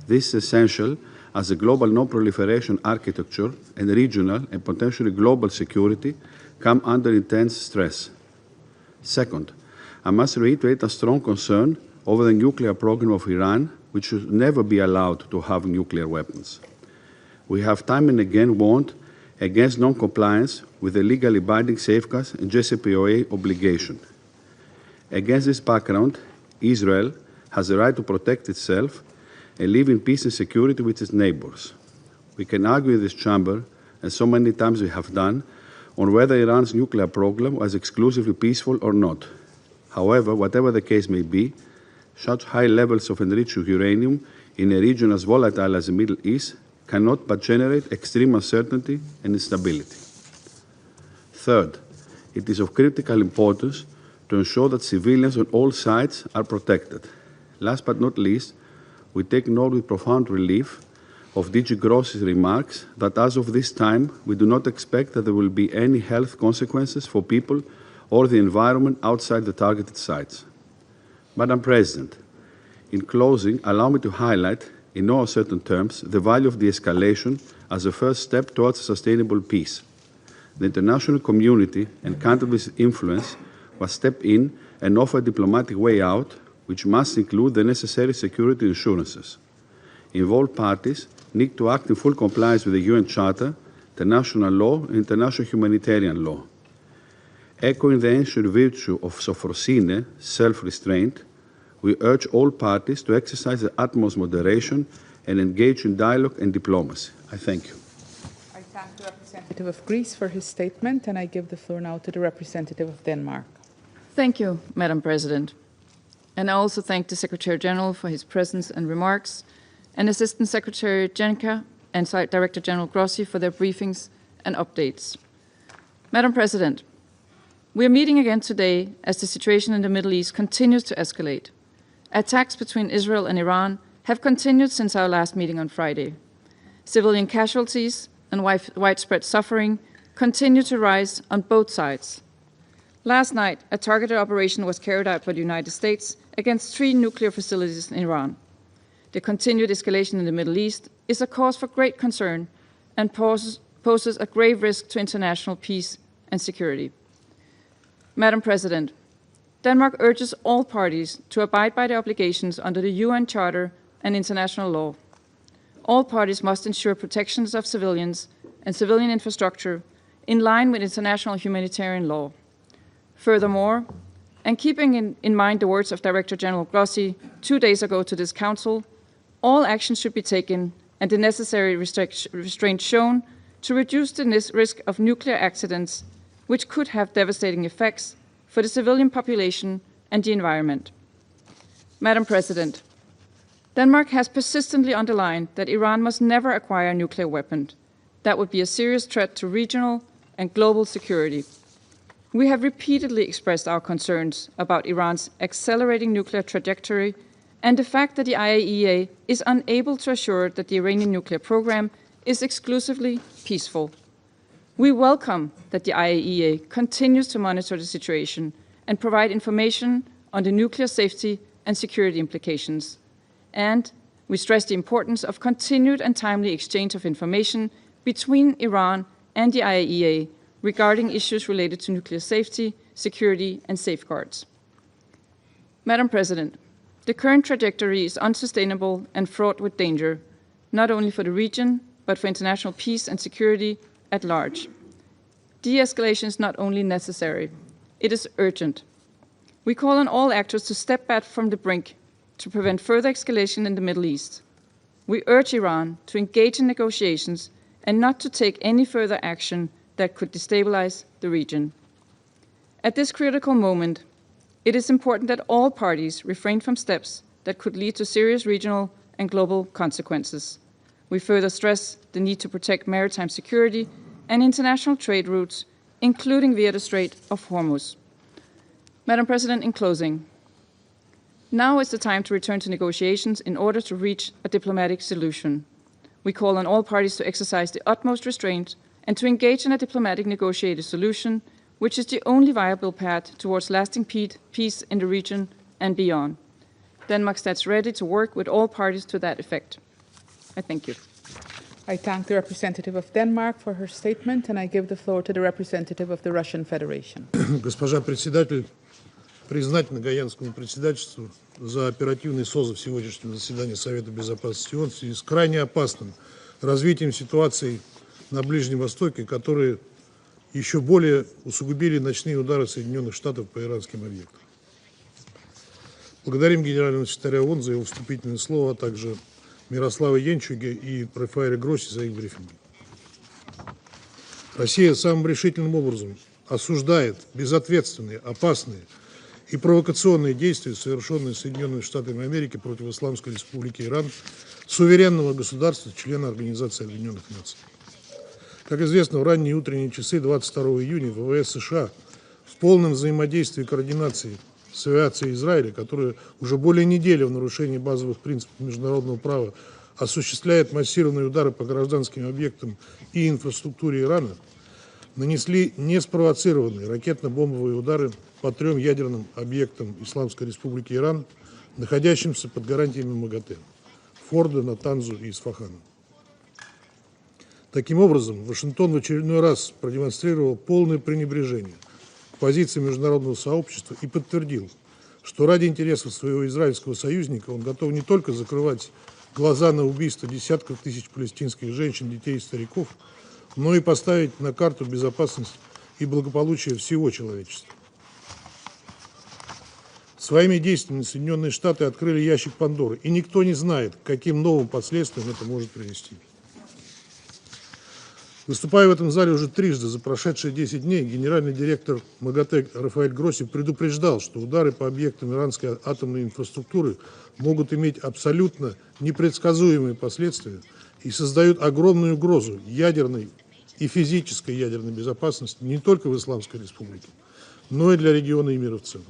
This is essential as the global non-proliferation architecture and regional and potentially global security come under intense stress. Second, I must reiterate a strong concern over the nuclear program of Iran, which should never be allowed to have nuclear weapons. We have time and again warned against non-compliance with the legally binding safeguards and JCPOA obligation. Against this background, Israel has the right to protect itself and live in peace and security with its neighbors. We can argue in this chamber, and so many times we have done, on whether Iran's nuclear program was exclusively peaceful or not. However, whatever the case may be, such high levels of enriched uranium in a region as volatile as the Middle East cannot but generate extreme uncertainty and instability. Third, it is of critical importance to ensure that civilians on all sides are protected. Last but not least, we take note with profound relief of DG Gross's remarks that as of this time, we do not expect that there will be any health consequences for people or the environment outside the targeted sites. Madam President, in closing, allow me to highlight, in no uncertain terms, the value of de-escalation as a first step towards sustainable peace. The international community and countries with influence must step in and offer a diplomatic way out, which must include the necessary security assurances. Involved parties need to act in full compliance with the UN Charter, international law, and international humanitarian law. Echoing the ancient virtue of sophrosine, self-restraint, we urge all parties to exercise the utmost moderation and engage in dialogue and diplomacy. I thank you. I thank the representative of Greece for his statement, and I give the floor now to the representative of Denmark. Thank you, Madam President. And I also thank the Secretary General for his presence and remarks, and Assistant Secretary Jenka and Director General Grossi for their briefings and updates. Madam President, we are meeting again today as the situation in the Middle East continues to escalate. Attacks between Israel and Iran have continued since our last meeting on Friday. Civilian casualties and widespread suffering continue to rise on both sides. Last night, a targeted operation was carried out by the United States against 3 nuclear facilities in Iran. The continued escalation in the Middle East is a cause for great concern and poses a grave risk to international peace and security. Madam President, Denmark urges all parties to abide by the obligations under the UN Charter and international law. All parties must ensure protections of civilians and civilian infrastructure in line with international humanitarian law. Furthermore, and keeping in mind the words of Director General Grossi 2 days ago to this Council, all actions should be taken and the necessary restraint shown to reduce the risk of nuclear accidents, which could have devastating effects for the civilian population and the environment. Madam President, Denmark has persistently underlined that Iran must never acquire a nuclear weapon. That would be a serious threat to regional and global security. We have repeatedly expressed our concerns about Iran's accelerating nuclear trajectory and the fact that the IAEA is unable to assure that the Iranian nuclear program is exclusively peaceful. We welcome that the IAEA continues to monitor the situation and provide information on the nuclear safety and security implications. And we stress the importance of continued and timely exchange of information between Iran and the IAEA regarding issues related to nuclear safety, security, and safeguards. Madam President, the current trajectory is unsustainable and fraught with danger, not only for the region, but for international peace and security at large. De-escalation is not only necessary, it is urgent. We call on all actors to step back from the brink to prevent further escalation in the Middle East. We urge Iran to engage in negotiations and not to take any further action that could destabilize the region. At this critical moment, it is important that all parties refrain from steps that could lead to serious regional and global consequences. We further stress the need to protect maritime security and international trade routes, including via the Strait of Hormuz. Madam President, in closing, now is the time to return to negotiations in order to reach a diplomatic solution. We call on all parties to exercise the utmost restraint and to engage in a diplomatic negotiated solution, which is the only viable path towards lasting peace in the region and beyond. Denmark stands ready to work with all parties to that effect. I thank you. I thank the representative of Denmark for her statement, and I give the floor to the representative of the Russian Federation. Госпожа председатель, признательна Гаянскому председательству за оперативный созыв сегодняшнего заседания Совета Безопасности ООН в связи с крайне опасным развитием ситуации на Ближнем Востоке, которые еще более усугубили ночные удары Соединенных Штатов по иранским объектам. Благодарим генерального секретаря ООН за его вступительное слово, а также Мирослава Янчуге и Рафаэля Гросси за их брифинги. Россия самым решительным образом осуждает безответственные, опасные и провокационные действия, совершенные Соединенными Штатами Америки против Исламской Республики Иран, суверенного государства, члена Организации Объединенных Наций. Как известно, в ранние утренние часы 22 июня ВВС США в полном взаимодействии и координации с авиацией Израиля, которая уже более недели в нарушении базовых принципов международного права осуществляет массированные удары по гражданским объектам и инфраструктуре Ирана, нанесли неспровоцированные ракетно-бомбовые удары по 3 ядерным объектам Исламской Республики Иран, находящимся под гарантиями МАГАТЭ – Фордо, Натанзу и Исфахана. Таким образом, Вашингтон в очередной раз продемонстрировал полное пренебрежение к позиции международного сообщества и подтвердил, что ради интересов своего израильского союзника он готов не только закрывать глаза на убийство десятков тысяч палестинских женщин, детей и стариков, но и поставить на карту безопасность и благополучие всего человечества. Своими действиями Соединенные Штаты открыли ящик Пандоры, и никто не знает, к каким новым последствиям это может привести. Выступая в этом зале уже трижды за прошедшие 10 дней, генеральный директор МАГАТЭ Рафаэль Гросси предупреждал, что удары по объектам иранской атомной инфраструктуры могут иметь абсолютно непредсказуемые последствия и создают огромную угрозу ядерной и физической ядерной безопасности не только в Исламской Республике, но и для региона и мира в целом.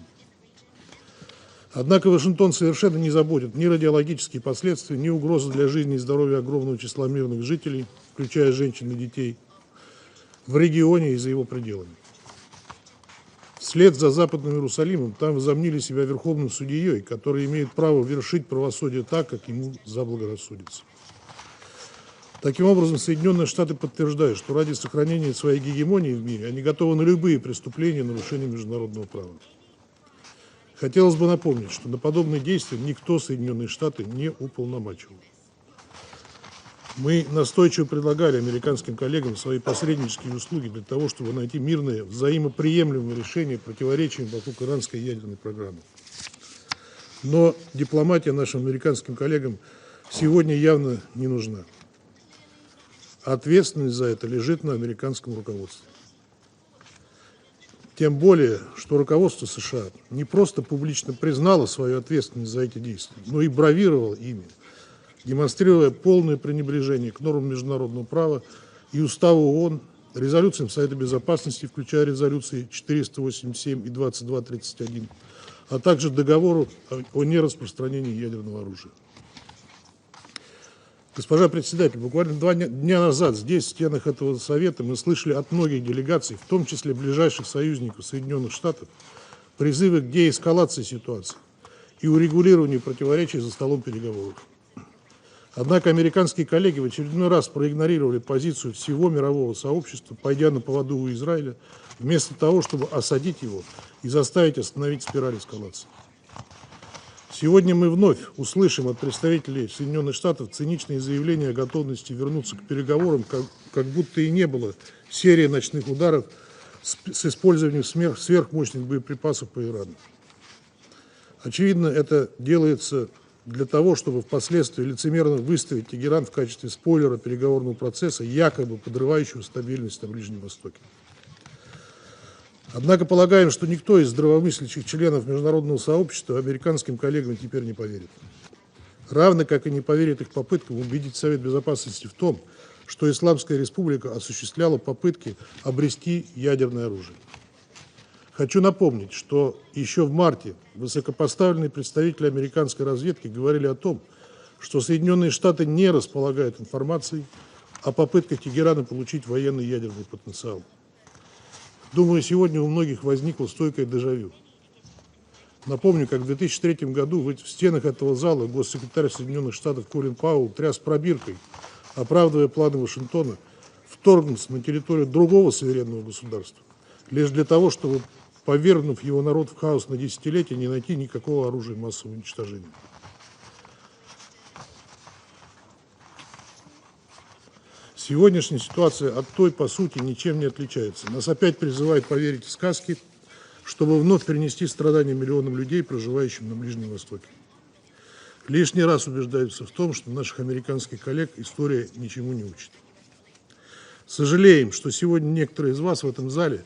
Однако Вашингтон совершенно не заботит ни радиологические последствия, ни угрозы для жизни и здоровья огромного числа мирных жителей, включая женщин и детей, в регионе и за его пределами. Вслед за Западным Иерусалимом там возомнили себя верховным судьей, который имеет право вершить правосудие так, как ему заблагорассудится. Таким образом, Соединенные Штаты подтверждают, что ради сохранения своей гегемонии в мире они готовы на любые преступления и нарушения международного права. Хотелось бы напомнить, что на подобные действия никто Соединенные Штаты не уполномачивал. Мы настойчиво предлагали американским коллегам свои посреднические услуги для того, чтобы найти мирное, взаимоприемлемое решение противоречий вокруг иранской ядерной программы. Но дипломатия нашим американским коллегам сегодня явно не нужна. Ответственность за это лежит на американском руководстве. Тем более, что руководство США не просто публично признало свою ответственность за эти действия, но и бравировало ими, демонстрируя полное пренебрежение к нормам международного права и Уставу ООН, резолюциям Совета Безопасности, включая резолюции 487 и 2231, а также договору о нераспространении ядерного оружия. Госпожа председатель, буквально 2 дня назад здесь, в стенах этого совета, мы слышали от многих делегаций, в том числе ближайших союзников Соединенных Штатов, призывы к деэскалации ситуации и урегулированию противоречий за столом переговоров. Однако американские коллеги в очередной раз проигнорировали позицию всего мирового сообщества, пойдя на поводу у Израиля, вместо того, чтобы осадить его и заставить остановить спираль эскалации. Сегодня мы вновь услышим от представителей Соединенных Штатов циничные заявления о готовности вернуться к переговорам, как будто и не было серии ночных ударов с использованием сверхмощных боеприпасов по Ирану. Очевидно, это делается для того, чтобы впоследствии лицемерно выставить Тегеран в качестве спойлера переговорного процесса, якобы подрывающего стабильность на Ближнем Востоке. Однако полагаем, что никто из здравомыслящих членов международного сообщества американским коллегам теперь не поверит. Равно как и не поверит их попыткам убедить Совет Безопасности в том, что Исламская Республика осуществляла попытки обрести ядерное оружие. Хочу напомнить, что еще в марте высокопоставленные представители американской разведки говорили о том, что Соединенные Штаты не располагают информацией о попытках Тегерана получить военный ядерный потенциал. Думаю, сегодня у многих возникло стойкое дежавю. Напомню, как в 2003 году в стенах этого зала госсекретарь Соединенных Штатов Колин Пауэлл тряс пробиркой, оправдывая планы Вашингтона вторгнуться на территорию другого суверенного государства, лишь для того, чтобы, повергнув его народ в хаос на десятилетия, не найти никакого оружия массового уничтожения. Сегодняшняя ситуация от той, по сути, ничем не отличается. Нас опять призывают поверить в сказки, чтобы вновь принести страдания миллионам людей, проживающим на Ближнем Востоке. Лишний раз убеждаются в том, что наших американских коллег история ничему не учит. Сожалеем, что сегодня некоторые из вас в этом зале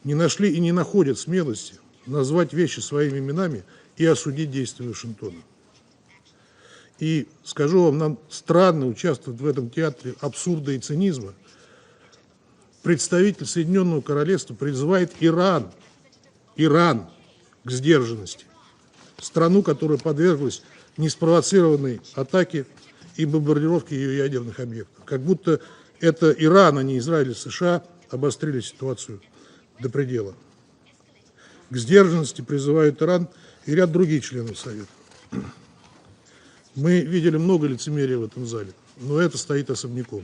не нашли и не находят смелости назвать вещи своими именами и осудить действия Вашингтона. И скажу вам, нам странно участвовать в этом театре абсурда и цинизма. Представитель Соединенного Королевства призывает Иран к сдержанности. Страну, которая подверглась неспровоцированной атаке и бомбардировке ее ядерных объектов. Как будто это Иран, а не Израиль и США обострили ситуацию до предела. К сдержанности призывают Иран и ряд других членов Совета. Мы видели много лицемерия в этом зале, но это стоит особняком.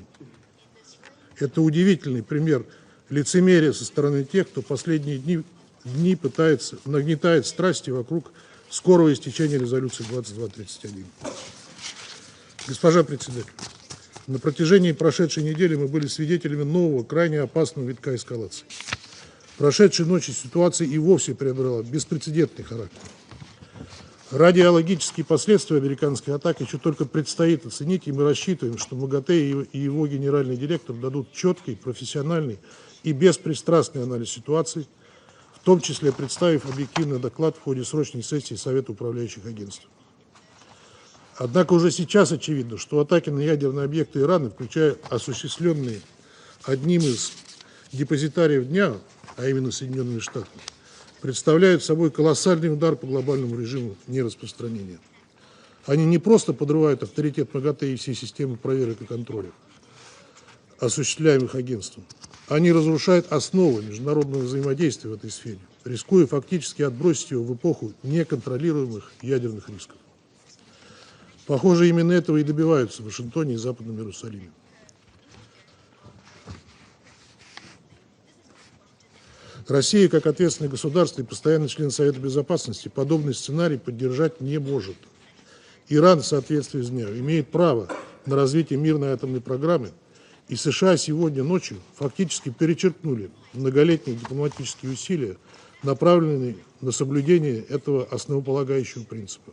Это удивительный пример лицемерия со стороны тех, кто последние дни пытается, нагнетает страсти вокруг скорого истечения резолюции 2231. Госпожа председатель, на протяжении прошедшей недели мы были свидетелями нового, крайне опасного витка эскалации. Прошедшей ночью ситуация и вовсе приобрела беспрецедентный характер. Радиологические последствия американской атаки еще только предстоит оценить, и мы рассчитываем, что МАГАТЭ и его генеральный директор дадут четкий, профессиональный и беспристрастный анализ ситуации, в том числе представив объективный доклад в ходе срочной сессии Совета управляющих агентств. Однако уже сейчас очевидно, что атаки на ядерные объекты Ирана, включая осуществленные одним из депозитариев дня, а именно Соединенными Штатами, представляют собой колоссальный удар по глобальному режиму нераспространения. Они не просто подрывают авторитет МАГАТЭ и всей системы проверок и контроля, осуществляемых агентством. Они разрушают основы международного взаимодействия в этой сфере, рискуя фактически отбросить его в эпоху неконтролируемых ядерных рисков. Похоже, именно этого и добиваются в Вашингтоне и Западном Иерусалиме. Россия, как ответственное государство и постоянный член Совета Безопасности, подобный сценарий поддержать не может. Иран, в соответствии с днем, имеет право на развитие мирной атомной программы, и США сегодня ночью фактически перечеркнули многолетние дипломатические усилия, направленные на соблюдение этого основополагающего принципа.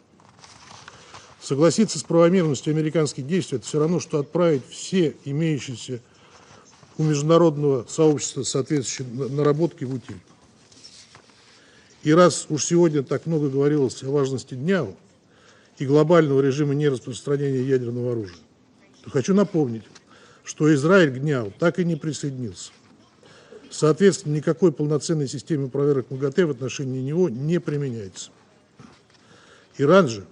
Согласиться с правомерностью американских действий – это все равно, что отправить все имеющиеся у международного сообщества соответствующие наработки в утиль. И раз уж сегодня так много говорилось о важности дня и глобального режима нераспространения ядерного оружия, то хочу напомнить, что Израиль к дню так и не присоединился. Соответственно, никакой полноценной системы проверок МАГАТЭ в отношении него не применяется. Иран же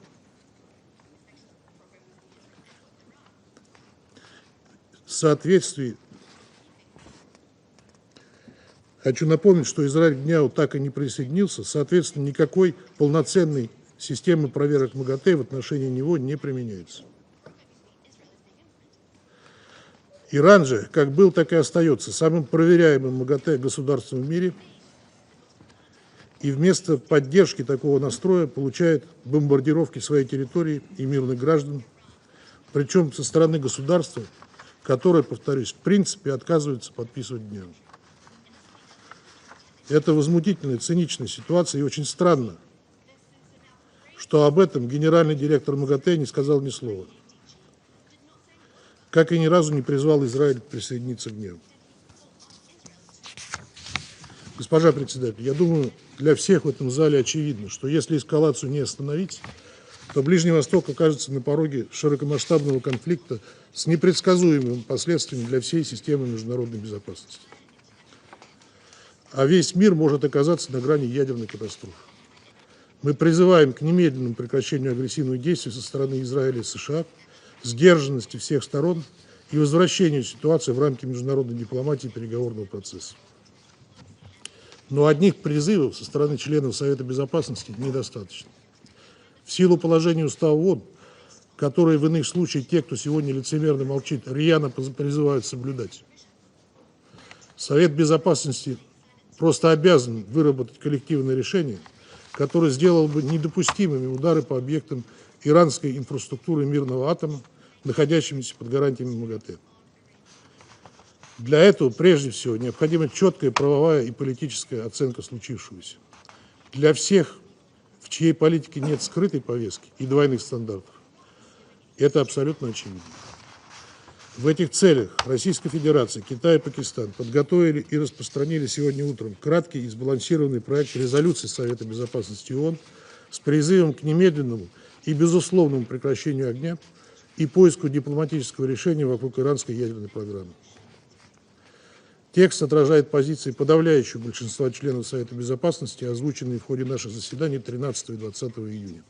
в соответствии. Хочу напомнить, что Израиль к дню так и не присоединился, соответственно, никакой полноценной системы проверок МАГАТЭ в отношении него не применяется. Иран же, как был, так и остается самым проверяемым МАГАТЭ государством в мире и вместо поддержки такого настроя получает бомбардировки своей территории и мирных граждан, причем со стороны государства, которое, повторюсь, в принципе отказывается подписывать мир. Это возмутительная, циничная ситуация, и очень странно, что об этом генеральный директор МАГАТЭ не сказал ни слова, как и ни разу не призвал Израиль присоединиться к миру. Госпожа председатель, я думаю, для всех в этом зале очевидно, что если эскалацию не остановить, то Ближний Восток окажется на пороге широкомасштабного конфликта с непредсказуемыми последствиями для всей системы международной безопасности. А весь мир может оказаться на грани ядерной катастрофы. Мы призываем к немедленному прекращению агрессивных действий со стороны Израиля и США, сдержанности всех сторон и возвращению ситуации в рамки международной дипломатии и переговорного процесса. Но одних призывов со стороны членов Совета Безопасности недостаточно. В силу положения Устава ООН, которые в иных случаях те, кто сегодня лицемерно молчит, рьяно призывают соблюдать, Совет Безопасности просто обязан выработать коллективное решение, которое сделало бы недопустимыми удары по объектам иранской инфраструктуры мирного атома, находящимися под гарантиями МАГАТЭ. Для этого, прежде всего, необходима четкая правовая и политическая оценка случившегося. Для всех, в чьей политике нет скрытой повестки и двойных стандартов, это абсолютно очевидно. В этих целях Российская Федерация, Китай и Пакистан подготовили и распространили сегодня утром краткий и сбалансированный проект резолюции Совета Безопасности ООН с призывом к немедленному и безусловному прекращению огня и поиску дипломатического решения вокруг иранской ядерной программы. Текст отражает позиции подавляющего большинства членов Совета Безопасности, озвученные в ходе наших заседаний 13 и 20 июня.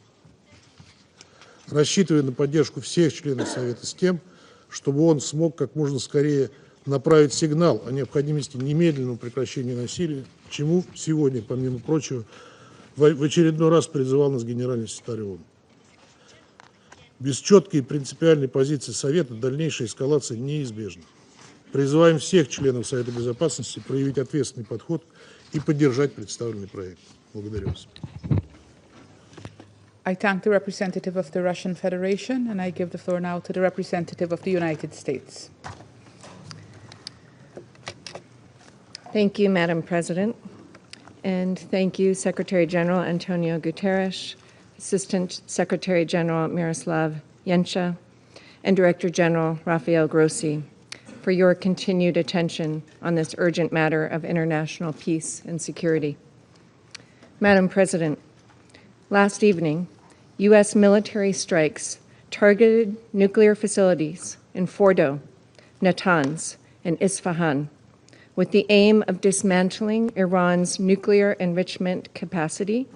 Рассчитывая на поддержку всех членов Совета с тем, чтобы он смог как можно скорее направить сигнал о необходимости немедленного прекращения насилия, к чему сегодня, помимо прочего, в очередной раз призывал нас генеральный секретарь ООН. Без четкой и принципиальной позиции Совета дальнейшая эскалация неизбежна. Призываем всех членов Совета Безопасности проявить ответственный подход и поддержать представленный проект. Благодарю вас. I thank the representative of the Russian Federation, and I give the floor now to the representative of the United States. Thank you, Madam President, and thank you, Secretary General Antonio Guterres, Assistant Secretary General Miroslav Jenša, and Director General Rafael Grossi, for your continued attention on this urgent matter of international peace and security. Madam President, last evening, U.S. military strikes targeted nuclear facilities in Fordo, Natanz, and Isfahan, with the aim of dismantling Iran's nuclear enrichment capacity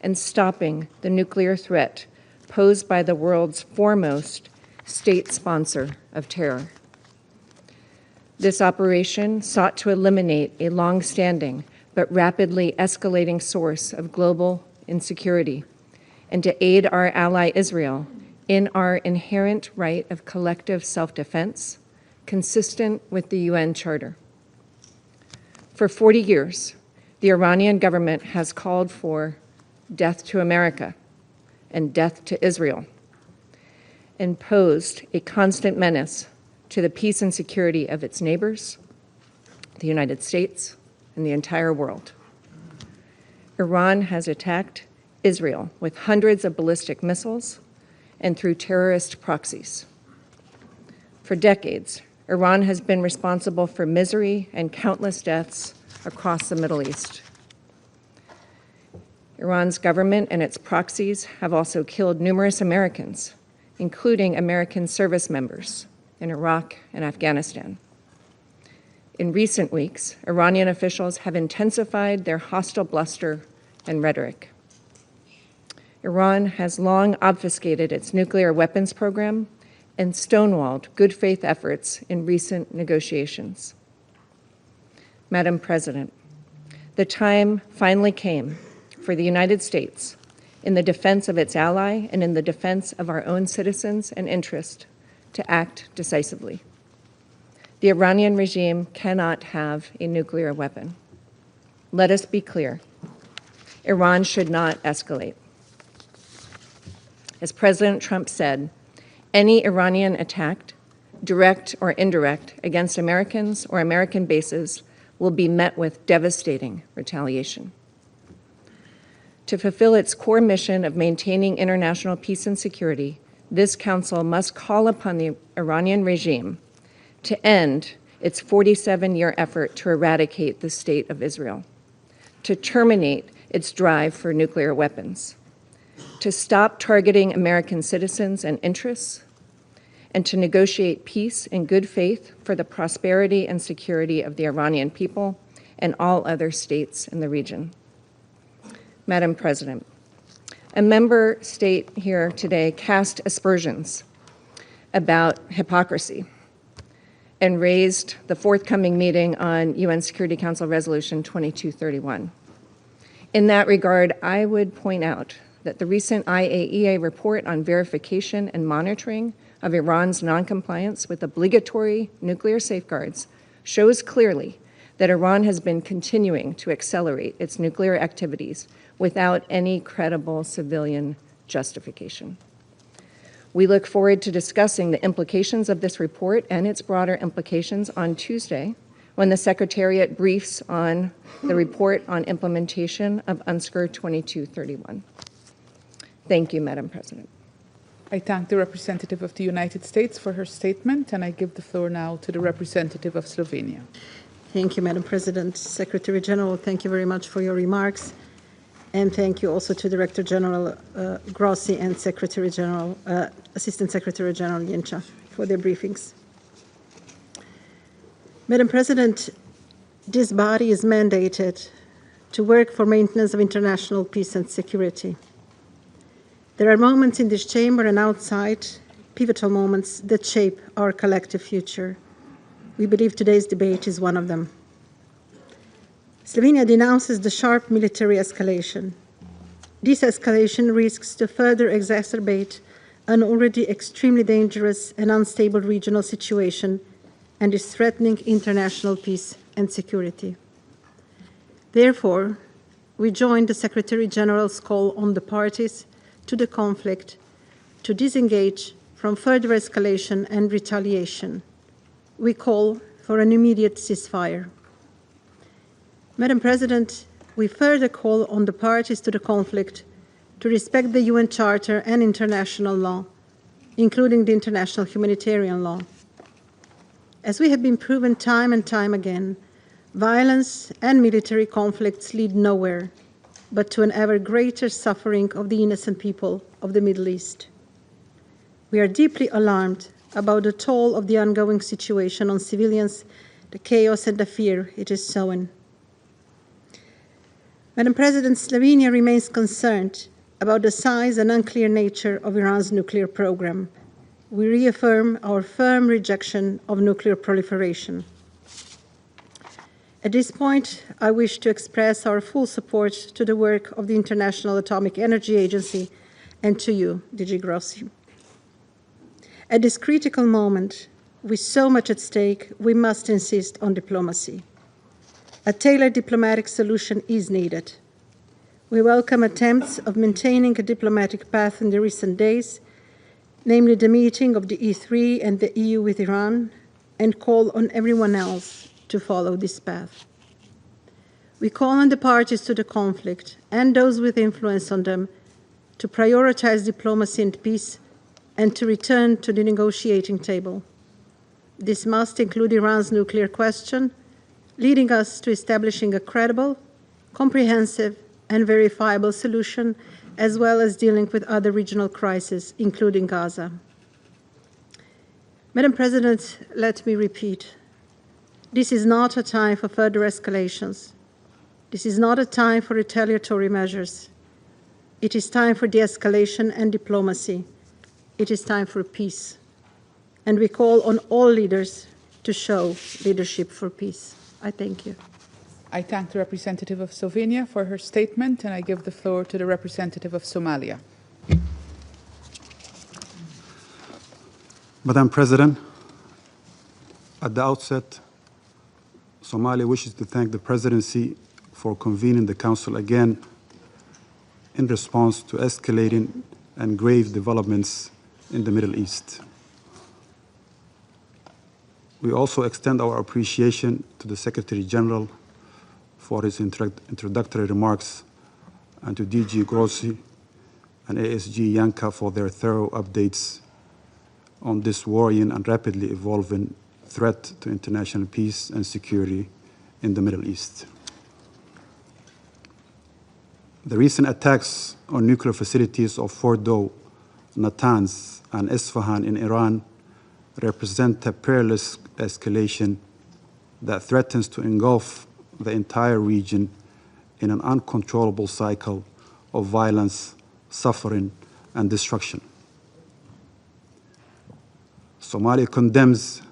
and stopping the nuclear threat posed by the world's foremost state sponsor of terror. This operation sought to eliminate a long-standing but rapidly escalating source of global insecurity and to aid our ally Israel in our inherent right of collective self-defense, consistent with the UN Charter. For 40 years, the Iranian government has called for death to America and death to Israel, and posed a constant menace to the peace and security of its neighbors, the United States, and the entire world. Iran has attacked Israel with hundreds of ballistic missiles and through terrorist proxies. For decades, Iran has been responsible for misery and countless deaths across the Middle East. Iran's government and its proxies have also killed numerous Americans, including American service members in Iraq and Afghanistan. In recent weeks, Iranian officials have intensified their hostile bluster and rhetoric. Iran has long obfuscated its nuclear weapons program and stonewalled good faith efforts in recent negotiations. Madam President, the time finally came for the United States, in the defense of its ally and in the defense of our own citizens and interests, to act decisively. The Iranian regime cannot have a nuclear weapon. Let us be clear. Iran should not escalate. As President Trump said, any Iranian attack, direct or indirect, against Americans or American bases will be met with devastating retaliation. To fulfill its core mission of maintaining international peace and security, this Council must call upon the Iranian regime to end its 47-year effort to eradicate the State of Israel, to terminate its drive for nuclear weapons, to stop targeting American citizens and interests, and to negotiate peace in good faith for the prosperity and security of the Iranian people and all other states in the region. Madam President, a member state here today cast aspersions about hypocrisy and raised the forthcoming meeting on UN Security Council Resolution 2231. In that regard, I would point out that the recent IAEA report on verification and monitoring of Iran's noncompliance with obligatory nuclear safeguards shows clearly that Iran has been continuing to accelerate its nuclear activities without any credible civilian justification. We look forward to discussing the implications of this report and its broader implications on Tuesday, when the Secretariat briefs on the report on implementation of UNSCR 2231. Thank you, Madam President. I thank the representative of the United States for her statement, and I give the floor now to the representative of Slovenia. Thank you, Madam President. Secretary General, thank you very much for your remarks. And thank you also to Director General Grossi and Secretary General, Assistant Secretary General Jenča for their briefings. Madam President, this body is mandated to work for maintenance of international peace and security. There are moments in this chamber and outside, pivotal moments that shape our collective future. We believe today's debate is one of them. Slovenia denounces the sharp military escalation. This escalation risks to further exacerbate an already extremely dangerous and unstable regional situation and is threatening international peace and security. Therefore, we join the Secretary General's call on the parties to the conflict to disengage from further escalation and retaliation. We call for an immediate ceasefire. Madam President, we further call on the parties to the conflict to respect the UN Charter and international law, including the international humanitarian law. As we have been proven time and time again, violence and military conflicts lead nowhere but to an ever greater suffering of the innocent people of the Middle East. We are deeply alarmed about the toll of the ongoing situation on civilians, the chaos and the fear it is sowing. Madam President, Slovenia remains concerned about the size and unclear nature of Iran's nuclear program. We reaffirm our firm rejection of nuclear proliferation. At this point, I wish to express our full support to the work of the International Atomic Energy Agency and to you, DG Grossi. At this critical moment, with so much at stake, we must insist on diplomacy. A tailored diplomatic solution is needed. We welcome attempts of maintaining a diplomatic path in the recent days, namely the meeting of the E3 and the EU with Iran, and call on everyone else to follow this path. We call on the parties to the conflict and those with influence on them to prioritize diplomacy and peace and to return to the negotiating table. This must include Iran's nuclear question, leading us to establishing a credible, comprehensive, and verifiable solution, as well as dealing with other regional crises, including Gaza. Madam President, let me repeat. This is not a time for further escalations. This is not a time for retaliatory measures. It is time for de-escalation and diplomacy. It is time for peace. And we call on all leaders to show leadership for peace. I thank you. I thank the representative of Slovenia for her statement, and I give the floor to the representative of Somalia. Madam President, at the outset, Somalia wishes to thank the Presidency for convening the Council again in response to escalating and grave developments in the Middle East. We also extend our appreciation to the Secretary General for his introductory remarks and to DG Grossi and ASG Yanka for their thorough updates on this worrying and rapidly evolving threat to international peace and security in the Middle East. The recent attacks on nuclear facilities of Fordow, Natanz, and Isfahan in Iran represent a perilous escalation that threatens to engulf the entire region in an uncontrollable cycle of violence, suffering, and destruction. Somalia condemns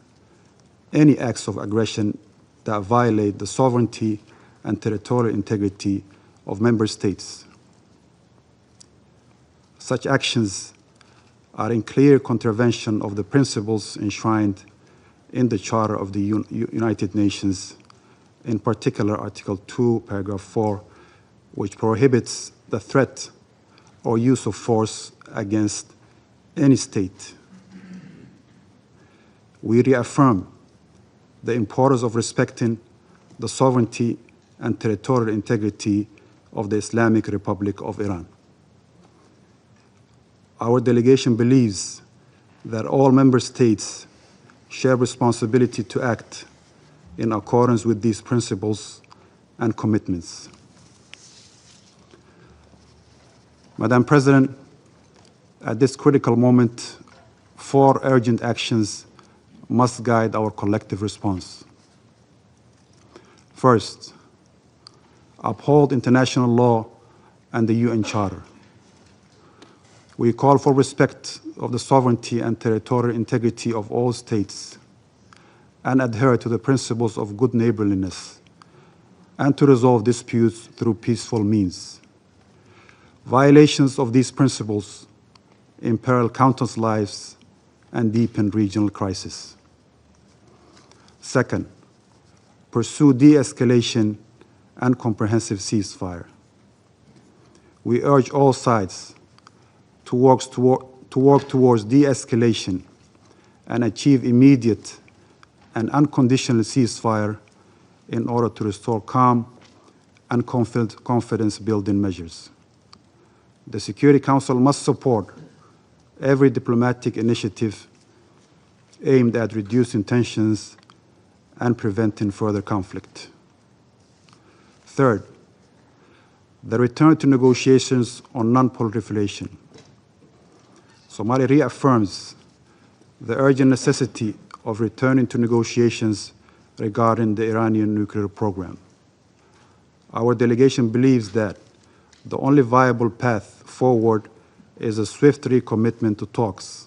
any acts of aggression that violate the sovereignty and territorial integrity of member states. Such actions are in clear contravention of the principles enshrined in the Charter of the United Nations, in particular Article 2, Paragraph 4, which prohibits the threat or use of force against any state. We reaffirm the importance of respecting the sovereignty and territorial integrity of the Islamic Republic of Iran. Our delegation believes that all member states share responsibility to act in accordance with these principles and commitments. Madam President, at this critical moment, 4 urgent actions must guide our collective response. First, uphold international law and the UN Charter. We call for respect of the sovereignty and territorial integrity of all states and adhere to the principles of good neighborliness and to resolve disputes through peaceful means. Violations of these principles imperil countless lives and deepen regional crisis. Second, pursue de-escalation and comprehensive ceasefire. We urge all sides to work towards de-escalation and achieve immediate and unconditional ceasefire in order to restore calm and confidence-building measures. The Security Council must support every diplomatic initiative aimed at reducing tensions and preventing further conflict. Third, the return to negotiations on non-proliferation. Somalia reaffirms the urgent necessity of returning to negotiations regarding the Iranian nuclear program. Our delegation believes that the only viable path forward is a swift recommitment to talks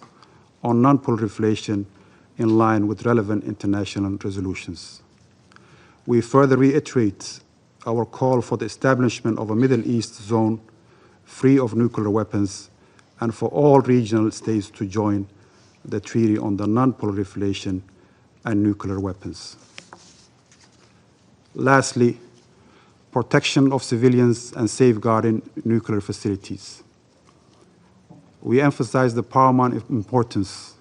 on non-proliferation in line with relevant international resolutions. We further reiterate our call for the establishment of a Middle East zone free of nuclear weapons and for all regional states to join the Treaty on the Non-Proliferation and Nuclear Weapons. Lastly, protection of civilians and safeguarding nuclear facilities. We emphasize the paramount importance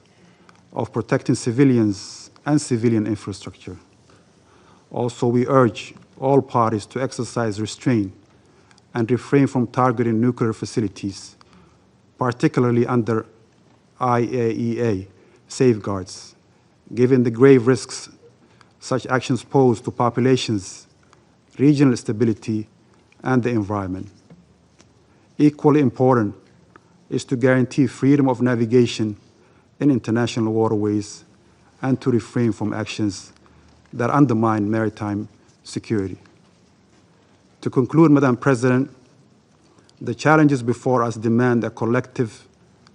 of protecting civilians and civilian infrastructure. Also, we urge all parties to exercise restraint and refrain from targeting nuclear facilities, particularly under IAEA safeguards, given the grave risks such actions pose to populations, regional stability, and the environment. Equally important is to guarantee freedom of navigation in international waterways and to refrain from actions that undermine maritime security. To conclude, Madam President, the challenges before us demand a collective,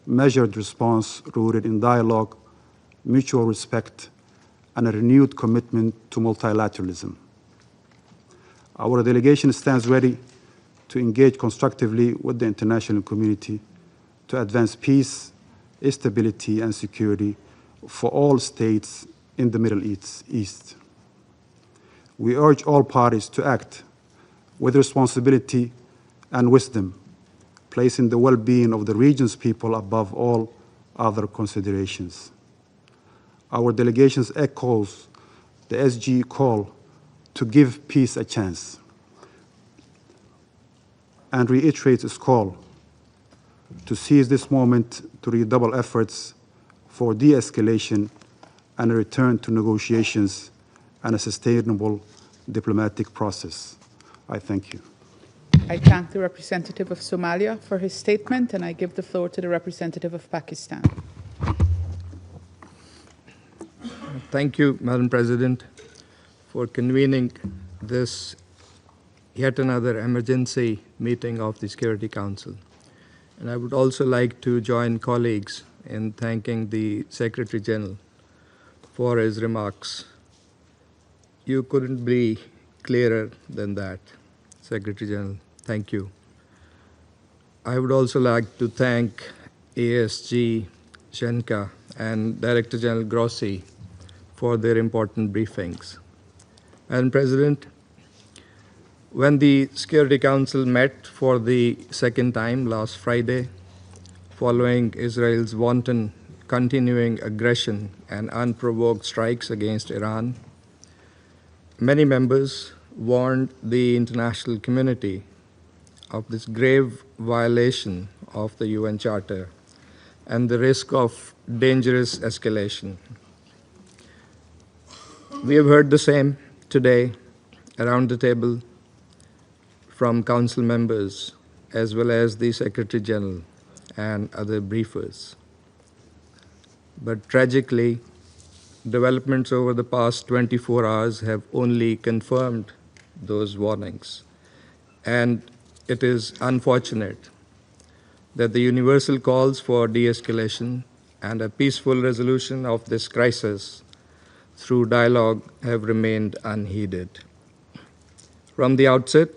measured response rooted in dialogue, mutual respect, and a renewed commitment to multilateralism. Our delegation stands ready to engage constructively with the international community to advance peace, stability, and security for all states in the Middle East. We urge all parties to act with responsibility and wisdom placing the well-being of the region's people above all other considerations. Our delegation echoes the SG call to give peace a chance and reiterates its call to seize this moment to redouble efforts for de-escalation and a return to negotiations and a sustainable diplomatic process. I thank you. I thank the representative of Somalia for his statement, and I give the floor to the representative of Pakistan. Thank you, Madam President, for convening this yet another emergency meeting of the Security Council. And I would also like to join colleagues in thanking the Secretary General for his remarks. You couldn't be clearer than that, Secretary General. Thank you. I would also like to thank ASG Shenka and Director General Grossi for their important briefings. Madam President, when the Security Council met for the second time last Friday, following Israel's wanton continuing aggression and unprovoked strikes against Iran, many members warned the international community of this grave violation of the UN Charter and the risk of dangerous escalation. We have heard the same today around the table from Council members as well as the Secretary General and other briefers. But tragically, developments over the past 24 hours have only confirmed those warnings. And it is unfortunate that the universal calls for de-escalation and a peaceful resolution of this crisis through dialogue have remained unheeded. From the outset,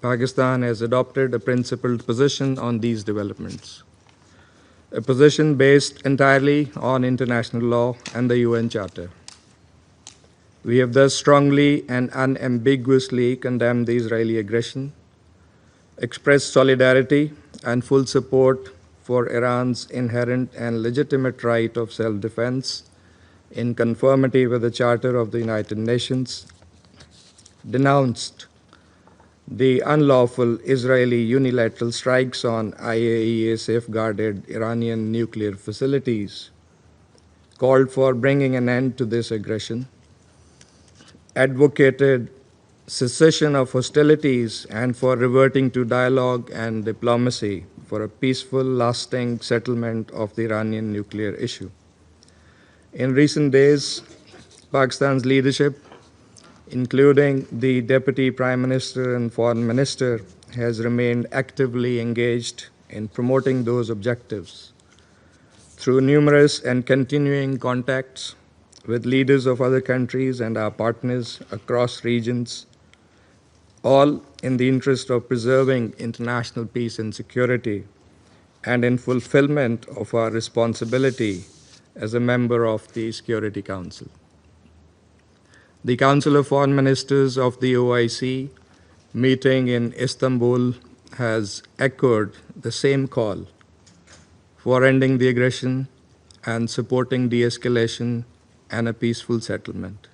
Pakistan has adopted a principled position on these developments, a position based entirely on international law and the UN Charter. We have thus strongly and unambiguously condemned the Israeli aggression, expressed solidarity and full support for Iran's inherent and legitimate right of self-defense in conformity with the Charter of the United Nations, denounced the unlawful Israeli unilateral strikes on IAEA safeguarded Iranian nuclear facilities, called for bringing an end to this aggression, advocated cessation of hostilities and for reverting to dialogue and diplomacy for a peaceful, lasting settlement of the Iranian nuclear issue. In recent days, Pakistan's leadership, including the Deputy Prime Minister and Foreign Minister, has remained actively engaged in promoting those objectives through numerous and continuing contacts with leaders of other countries and our partners across regions, all in the interest of preserving international peace and security and in fulfillment of our responsibility as a member of the Security Council. The Council of Foreign Ministers of the OIC meeting in Istanbul has echoed the same call for ending the aggression and supporting de-escalation and a peaceful settlement.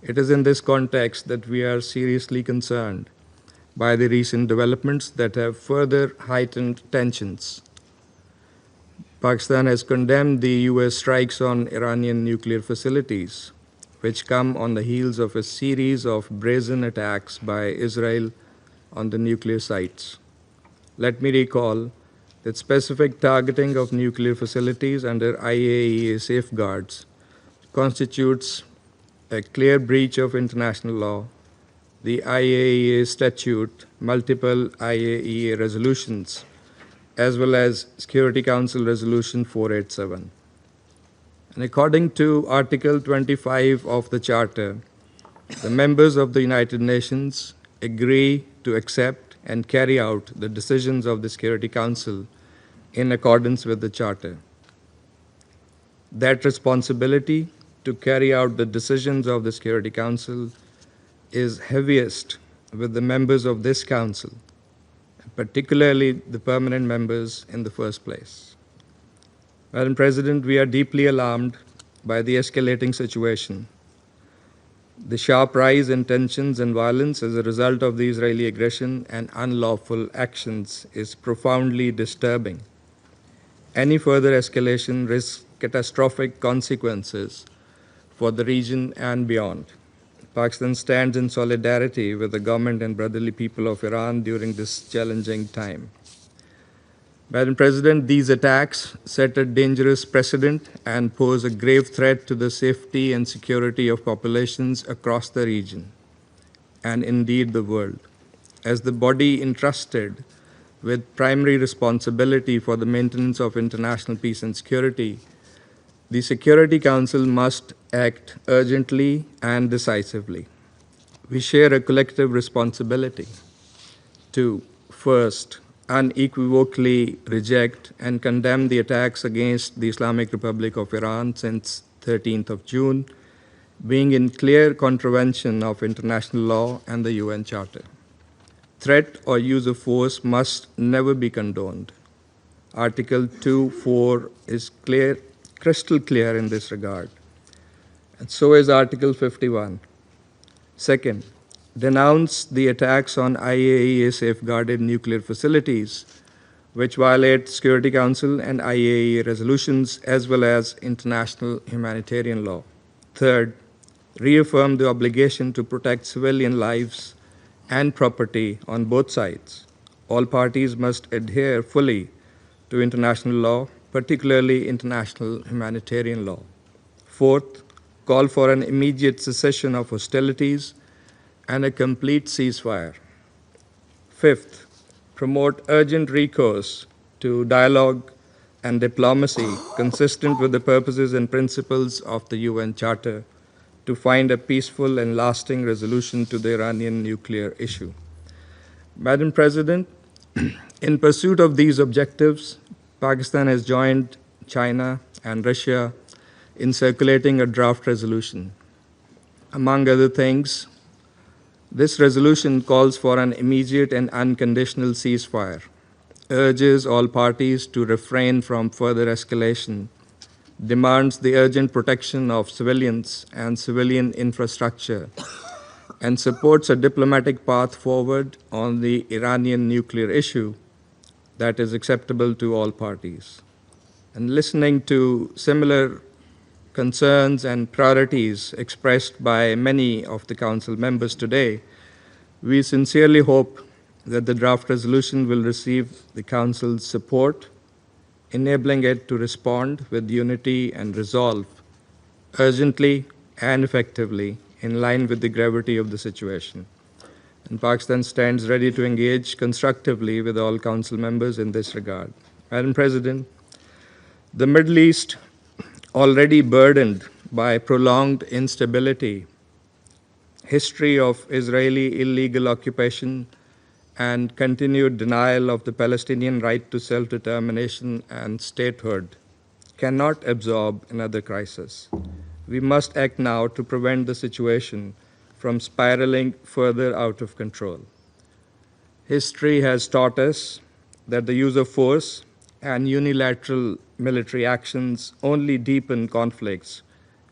It is in this context that we are seriously concerned by the recent developments that have further heightened tensions. Pakistan has condemned the US strikes on Iranian nuclear facilities, which come on the heels of a series of brazen attacks by Israel on the nuclear sites. Let me recall that specific targeting of nuclear facilities under IAEA safeguards constitutes a clear breach of international law, the IAEA statute, multiple IAEA resolutions, as well as Security Council Resolution 487. And according to Article 25 of the Charter, the members of the United Nations agree to accept and carry out the decisions of the Security Council in accordance with the Charter. That responsibility to carry out the decisions of the Security Council is heaviest with the members of this Council, particularly the permanent members in the first place. Madam President, we are deeply alarmed by the escalating situation. The sharp rise in tensions and violence as a result of the Israeli aggression and unlawful actions is profoundly disturbing. Any further escalation risks catastrophic consequences for the region and beyond. Pakistan stands in solidarity with the government and brotherly people of Iran during this challenging time. Madam President, these attacks set a dangerous precedent and pose a grave threat to the safety and security of populations across the region, and indeed the world. As the body entrusted with primary responsibility for the maintenance of international peace and security, the Security Council must act urgently and decisively. We share a collective responsibility to, first, unequivocally reject and condemn the attacks against the Islamic Republic of Iran since 13th of June, being in clear contravention of international law and the UN Charter. Threat or use of force must never be condoned. Article 2.4 is crystal clear in this regard, and so is Article 51. Second, denounce the attacks on IAEA safeguarded nuclear facilities, which violate Security Council and IAEA resolutions as well as international humanitarian law. Third, reaffirm the obligation to protect civilian lives and property on both sides. All parties must adhere fully to international law, particularly international humanitarian law. Fourth, call for an immediate cessation of hostilities and a complete ceasefire. Fifth, promote urgent recourse to dialogue and diplomacy consistent with the purposes and principles of the UN Charter to find a peaceful and lasting resolution to the Iranian nuclear issue. Madam President, in pursuit of these objectives, Pakistan has joined China and Russia in circulating a draft resolution. Among other things, this resolution calls for an immediate and unconditional ceasefire, urges all parties to refrain from further escalation, demands the urgent protection of civilians and civilian infrastructure, and supports a diplomatic path forward on the Iranian nuclear issue that is acceptable to all parties. And listening to similar concerns and priorities expressed by many of the Council members today, we sincerely hope that the draft resolution will receive the Council's support, enabling it to respond with unity and resolve urgently and effectively in line with the gravity of the situation. And Pakistan stands ready to engage constructively with all Council members in this regard. Madam President, the Middle East, already burdened by prolonged instability, history of Israeli illegal occupation, and continued denial of the Palestinian right to self-determination and statehood, cannot absorb another crisis. We must act now to prevent the situation from spiraling further out of control. History has taught us that the use of force and unilateral military actions only deepen conflicts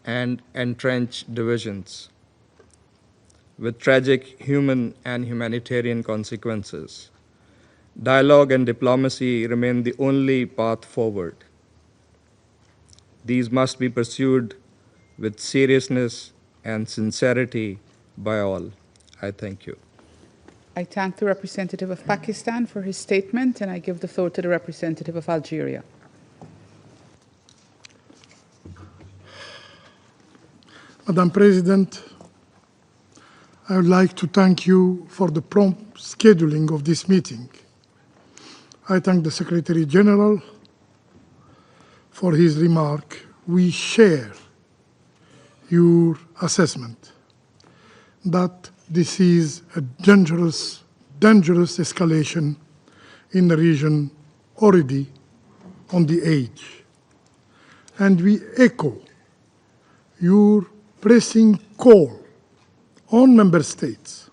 and entrench divisions, with tragic human and humanitarian consequences. Dialogue and diplomacy remain the only path forward. These must be pursued with seriousness and sincerity by all. I thank you. I thank the representative of Pakistan for his statement, and I give the floor to the representative of Algeria. Madam President, I would like to thank you for the prompt scheduling of this meeting. I thank the Secretary General for his remark. We share your assessment that this is a dangerous escalation in the region already on the edge. And we echo your pressing call on member states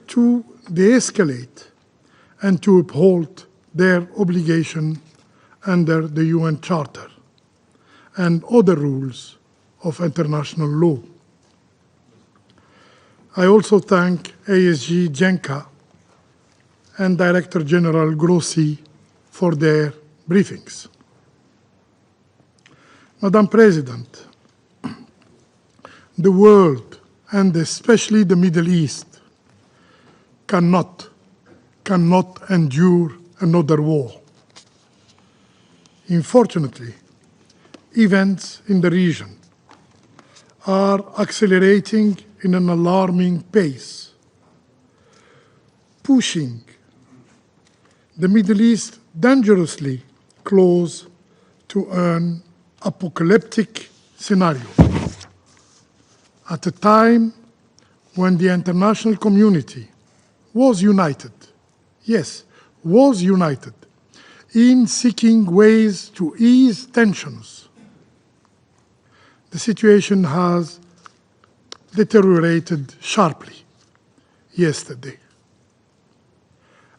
to de-escalate and to uphold their obligation under the UN Charter and other rules of international law. I also thank ASG Genca and Director General Grossi for their briefings. Madam President, the world, and especially the Middle East, cannot endure another war. Unfortunately, events in the region are accelerating in an alarming pace, pushing the Middle East dangerously close to an apocalyptic scenario. At a time when the international community was united, yes, was united, in seeking ways to ease tensions, the situation has deteriorated sharply yesterday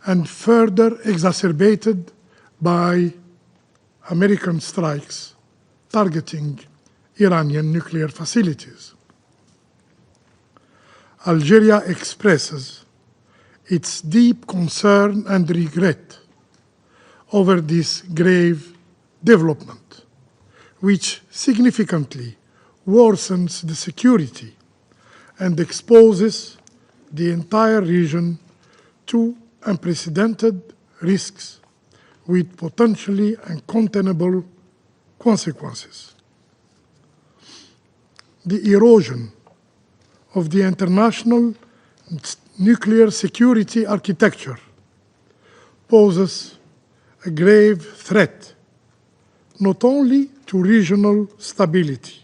and further exacerbated by American strikes targeting Iranian nuclear facilities. Algeria expresses its deep concern and regret over this grave development, which significantly worsens the security and exposes the entire region to unprecedented risks with potentially uncontainable consequences. The erosion of the international nuclear security architecture poses a grave threat not only to regional stability,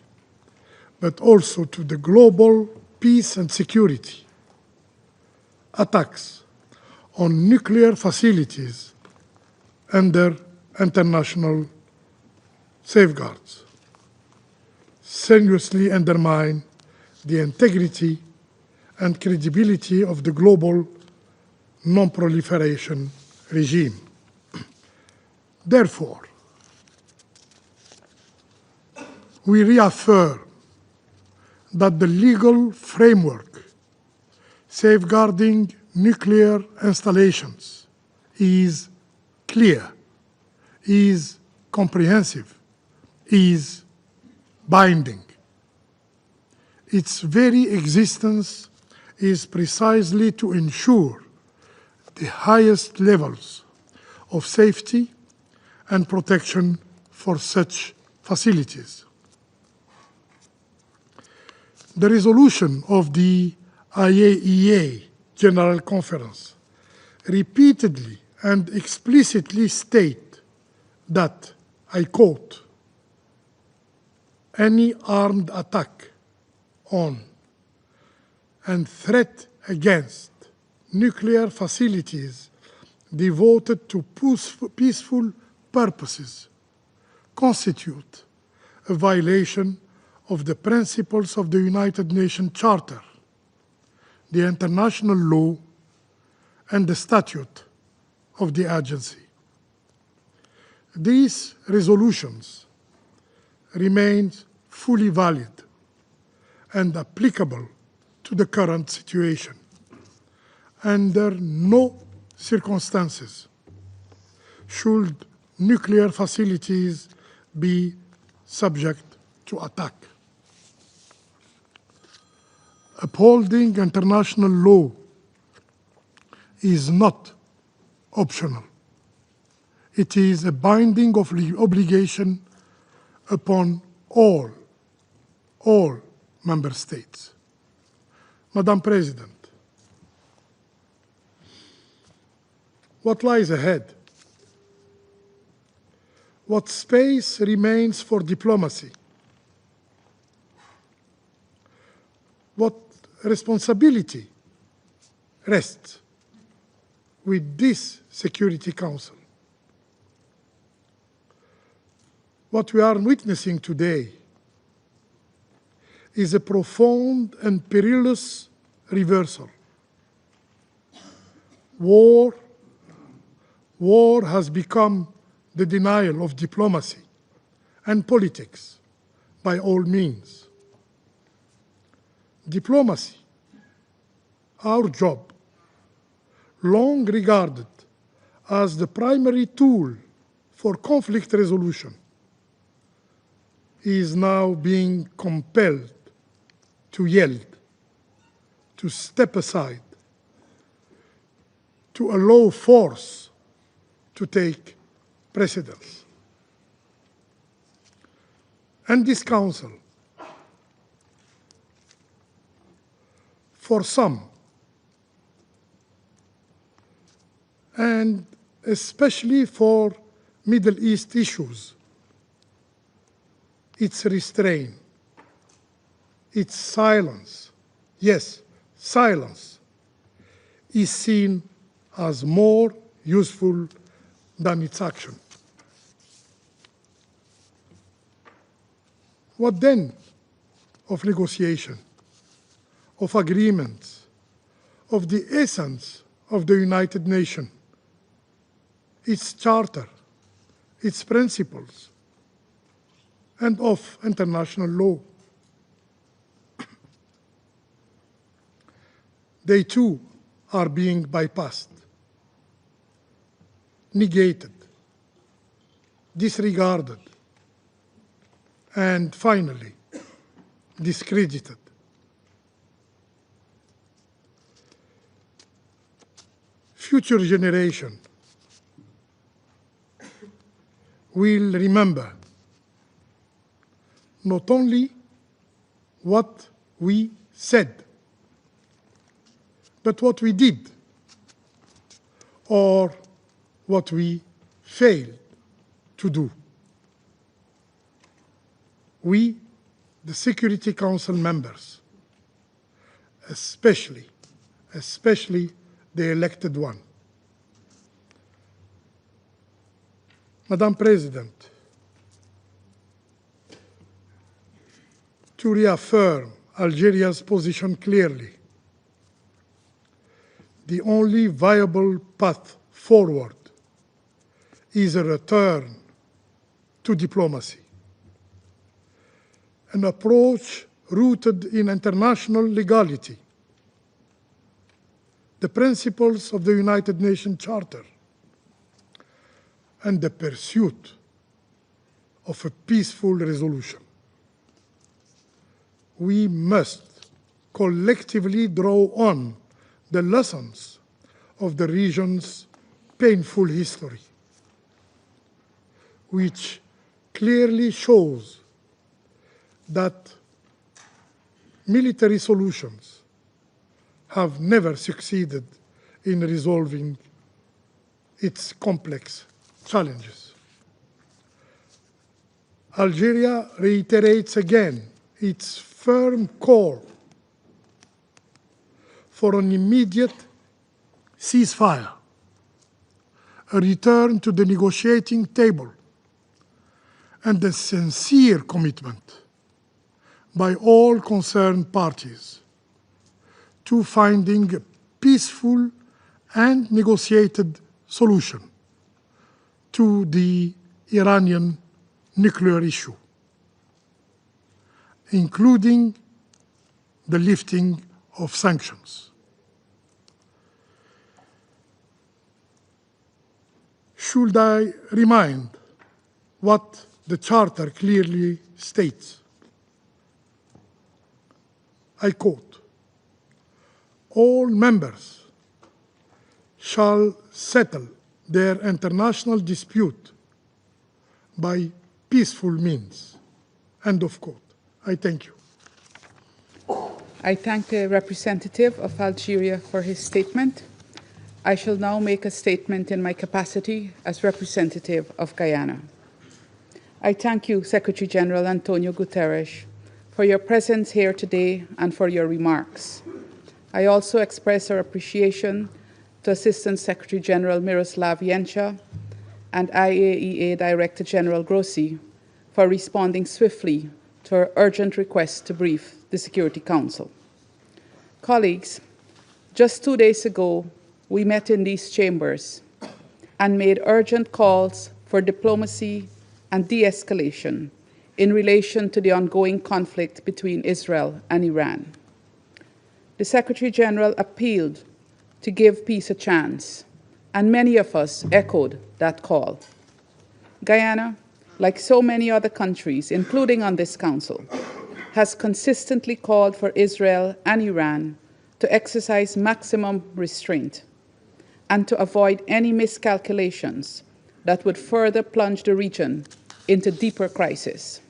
but also to the global peace and security. Attacks on nuclear facilities under international safeguards seriously undermine the integrity and credibility of the global non-proliferation regime. Therefore, we reaffirm that the legal framework safeguarding nuclear installations is clear, is comprehensive, is binding. Its very existence is precisely to ensure the highest levels of safety and protection for such facilities. The resolution of the IAEA General Conference repeatedly and explicitly state that, I quote, "Any armed attack on and threat against nuclear facilities devoted to peaceful purposes constitute a violation of the principles of the United Nations Charter, the international law, and the statute of the agency." These resolutions remain fully valid and applicable to the current situation. Under no circumstances should nuclear facilities be subject to attack. Upholding international law is not optional. It is a binding obligation upon all member states. Madam President, what lies ahead? What space remains for diplomacy? What responsibility rests with this Security Council? What we are witnessing today is a profound and perilous reversal. War war has become the denial of diplomacy and politics by all means. Diplomacy, our job, long regarded as the primary tool for conflict resolution, is now being compelled to yield, to step aside, to allow force to take precedence. And this Council, for some, and especially for Middle East issues, its restraint, its silence, yes, silence, is seen as more useful than its action. What then of negotiation, of agreements, of the essence of the United Nations, its charter, its principles, and of international law? They too are being bypassed, negated, disregarded, and finally, discredited. Future generations will remember not only what we said, but what we did, or what we failed to do. We, the Security Council members, especially the elected one. Madam President, to reaffirm Algeria's position clearly, the only viable path forward is a return to diplomacy, an approach rooted in international legality, the principles of the United Nations Charter, and the pursuit of a peaceful resolution. We must collectively draw on the lessons of the region's painful history, which clearly shows that military solutions have never succeeded in resolving its complex challenges. Algeria reiterates again its firm call for an immediate ceasefire, a return to the negotiating table, and a sincere commitment by all concerned parties to finding a peaceful and negotiated solution to the Iranian nuclear issue, including the lifting of sanctions. Should I remind what the Charter clearly states? I quote, "All members shall settle their international dispute by peaceful means." End of quote. I thank you. I thank the representative of Algeria for his statement. I shall now make a statement in my capacity as representative of Guyana. I thank you, Secretary General Antonio Guterres, for your presence here today and for your remarks. I also express our appreciation to Assistant Secretary General Miroslav Jenca and IAEA Director General Grossi for responding swiftly to our urgent request to brief the Security Council. Colleagues, just 2 days ago, we met in these chambers and made urgent calls for diplomacy and de-escalation in relation to the ongoing conflict between Israel and Iran. The Secretary General appealed to give peace a chance, and many of us echoed that call. Guyana, like so many other countries, including on this Council, has consistently called for Israel and Iran to exercise maximum restraint and to avoid any miscalculations that would further plunge the region into deeper crisis.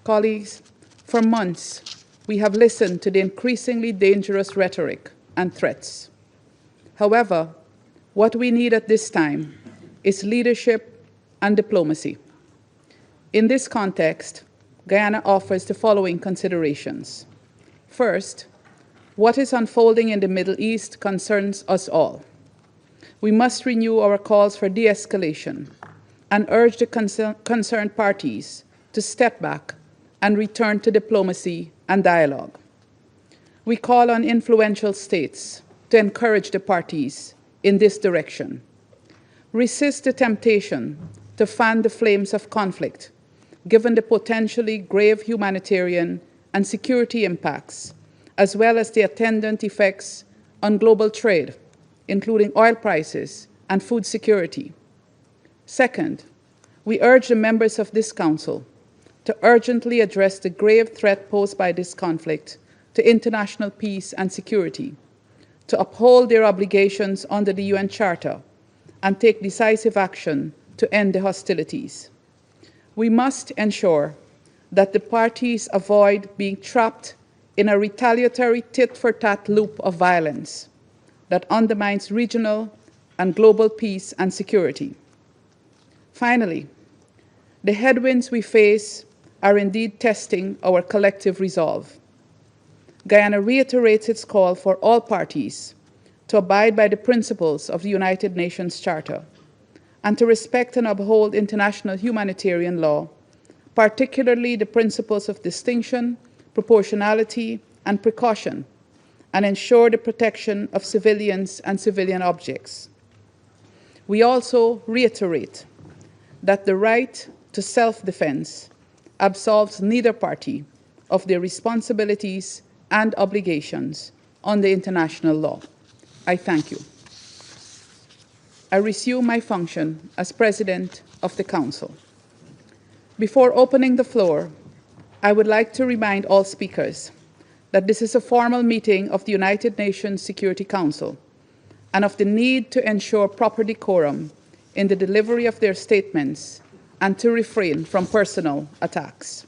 Colleagues, for months, we have listened to the increasingly dangerous rhetoric and threats. However, what we need at this time is leadership and diplomacy. In this context, Guyana offers the following considerations. First, what is unfolding in the Middle East concerns us all. We must renew our calls for de-escalation and urge the concerned parties to step back and return to diplomacy and dialogue. We call on influential states to encourage the parties in this direction. Resist the temptation to fan the flames of conflict, given the potentially grave humanitarian and security impacts, as well as the attendant effects on global trade, including oil prices and food security. Second, we urge the members of this Council to urgently address the grave threat posed by this conflict to international peace and security, to uphold their obligations under the UN Charter, and take decisive action to end the hostilities. We must ensure that the parties avoid being trapped in a retaliatory tit-for-tat loop of violence that undermines regional and global peace and security. Finally, the headwinds we face are indeed testing our collective resolve. Guyana reiterates its call for all parties to abide by the principles of the United Nations Charter and to respect and uphold international humanitarian law, particularly the principles of distinction, proportionality, and precaution, and ensure the protection of civilians and civilian objects. We also reiterate that the right to self-defense absolves neither party of their responsibilities and obligations under international law. I thank you. I resume my function as President of the Council. Before opening the floor, I would like to remind all speakers that this is a formal meeting of the United Nations Security Council and of the need to ensure proper decorum in the delivery of their statements and to refrain from personal attacks.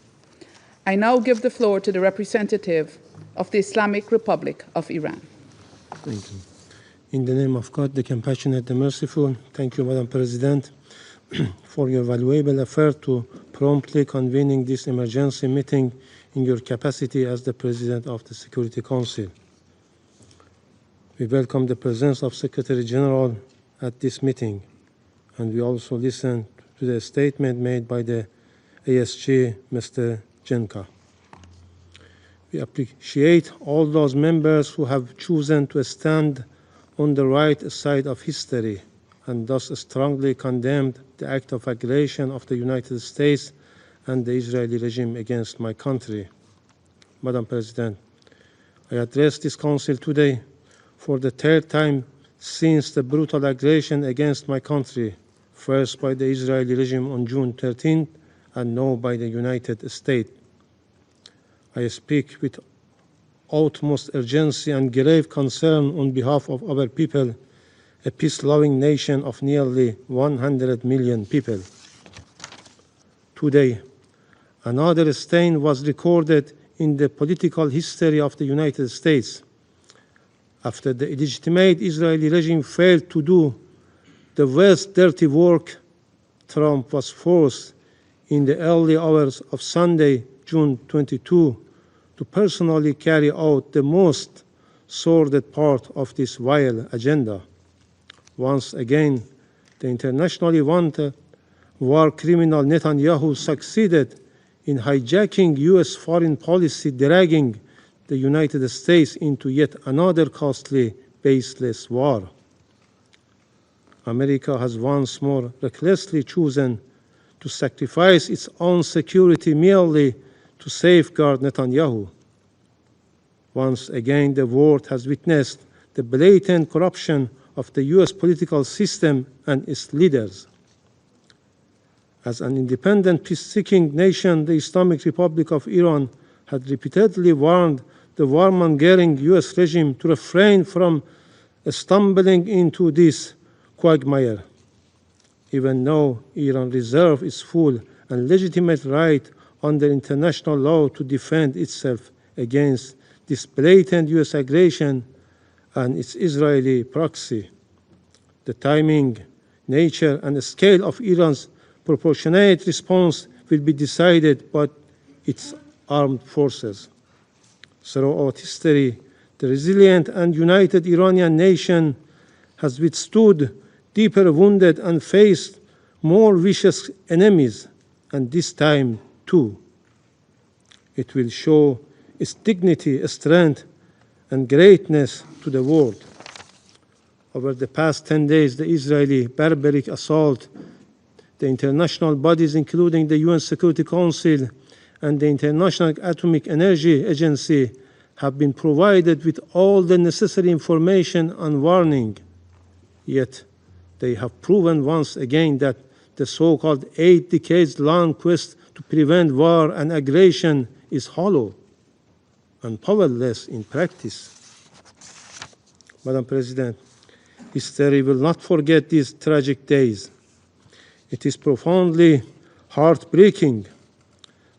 I now give the floor to the representative of the Islamic Republic of Iran. Thank you. In the name of God, the compassionate, the merciful, thank you, Madam President, for your valuable effort to promptly convening this emergency meeting in your capacity as the President of the Security Council. We welcome the presence of Secretary General at this meeting, and we also listen to the statement made by the ASG, Mr. Jenka. We appreciate all those members who have chosen to stand on the right side of history and thus strongly condemned the act of aggression of the United States and the Israeli regime against my country. Madam President, I address this Council today for the third time since the brutal aggression against my country, first by the Israeli regime on June 13th and now by the United States. I speak with utmost urgency and grave concern on behalf of our people, a peace-loving nation of nearly 100 million people. Today, another stain was recorded in the political history of the United States. After the illegitimate Israeli regime failed to do the worst dirty work, Trump was forced in the early hours of Sunday, June 22, to personally carry out the most sordid part of this vile agenda. Once again, the internationally wanted war criminal Netanyahu succeeded in hijacking U.S. foreign policy, dragging the United States into yet another costly, baseless war. America has once more recklessly chosen to sacrifice its own security merely to safeguard Netanyahu. Once again, the world has witnessed the blatant corruption of the US political system and its leaders. As an independent, peace-seeking nation, the Islamic Republic of Iran had repeatedly warned the warmongering US regime to refrain from stumbling into this quagmire. Even though Iran reserves its full and legitimate right under international law to defend itself against this blatant US aggression and its Israeli proxy, the timing, nature, and scale of Iran's proportionate response will be decided by its armed forces. Throughout history, the resilient and united Iranian nation has withstood deeper wounded and faced more vicious enemies, and this time too. It will show its dignity, strength, and greatness to the world. Over the past 10 days, the Israeli barbaric assault, the international bodies, including the UN Security Council and the International Atomic Energy Agency, have been provided with all the necessary information and warning. Yet, they have proven once again that the so-called 8 decades-long quest to prevent war and aggression is hollow and powerless in practice. Madam President, history will not forget these tragic days. It is profoundly heartbreaking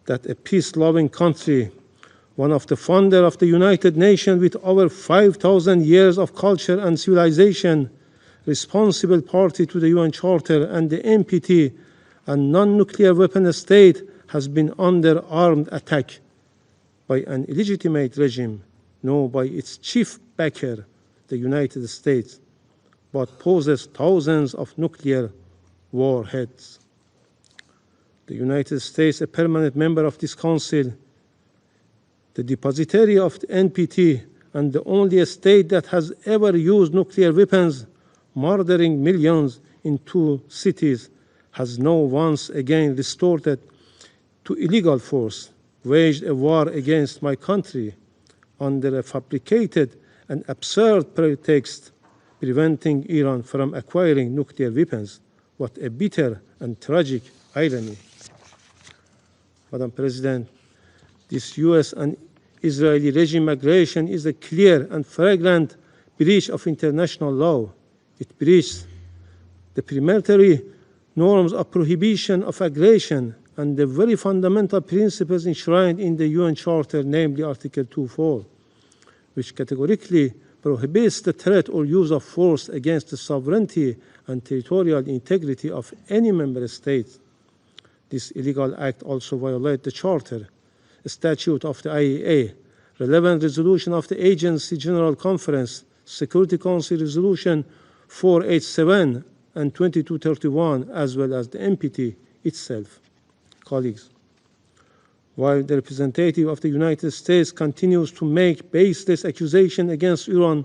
that a peace-loving country, one of the founders of the United Nations with over 5,000 years of culture and civilization, responsible party to the UN Charter and the NPT, and non-nuclear weapon state, has been under armed attack by an illegitimate regime, no by its chief backer, the United States, but possesses thousands of nuclear warheads. The United States, a permanent member of this council, the depositary of the NPT, and the only state that has ever used nuclear weapons, murdering millions in 2 cities, has now once again resorted to illegal force, waged a war against my country under a fabricated and absurd pretext, preventing Iran from acquiring nuclear weapons. What a bitter and tragic irony. Madam President, this US and Israeli regime aggression is a clear and flagrant breach of international law. It breaches the preliminary norms of prohibition of aggression and the very fundamental principles enshrined in the UN Charter, namely Article 2.4, which categorically prohibits the threat or use of force against the sovereignty and territorial integrity of any member state. This illegal act also violates the Charter, a statute of the IAEA, relevant resolution of the Agency General Conference, Security Council Resolution 487 and 2231, as well as the NPT itself. Colleagues, while the representative of the United States continues to make baseless accusations against Iran,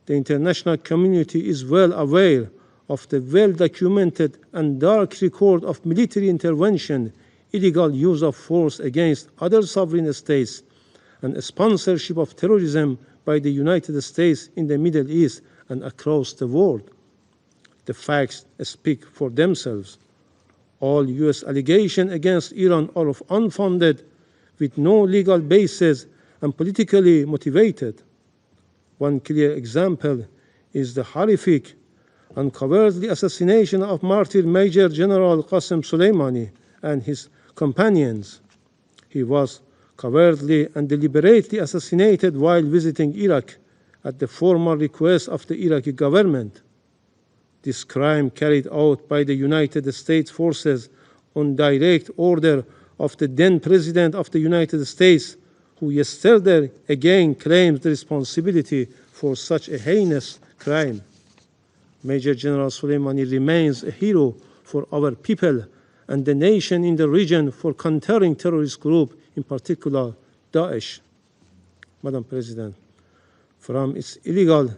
the international community is well aware of the well-documented and dark record of military intervention, illegal use of force against other sovereign states, and sponsorship of terrorism by the United States in the Middle East and across the world. The facts speak for themselves. All US allegations against Iran are unfounded, with no legal basis, and politically motivated. One clear example is the horrific and cowardly assassination of martyr Major General Qasem Soleimani and his companions. He was cowardly and deliberately assassinated while visiting Iraq at the formal request of the Iraqi government. This crime, carried out by the United States forces on direct order of the then President of the United States, who yesterday again claimed the responsibility for such a heinous crime. Major General Soleimani remains a hero for our people and the nation in the region for countering terrorist groups, in particular Daesh. Madam President, from its illegal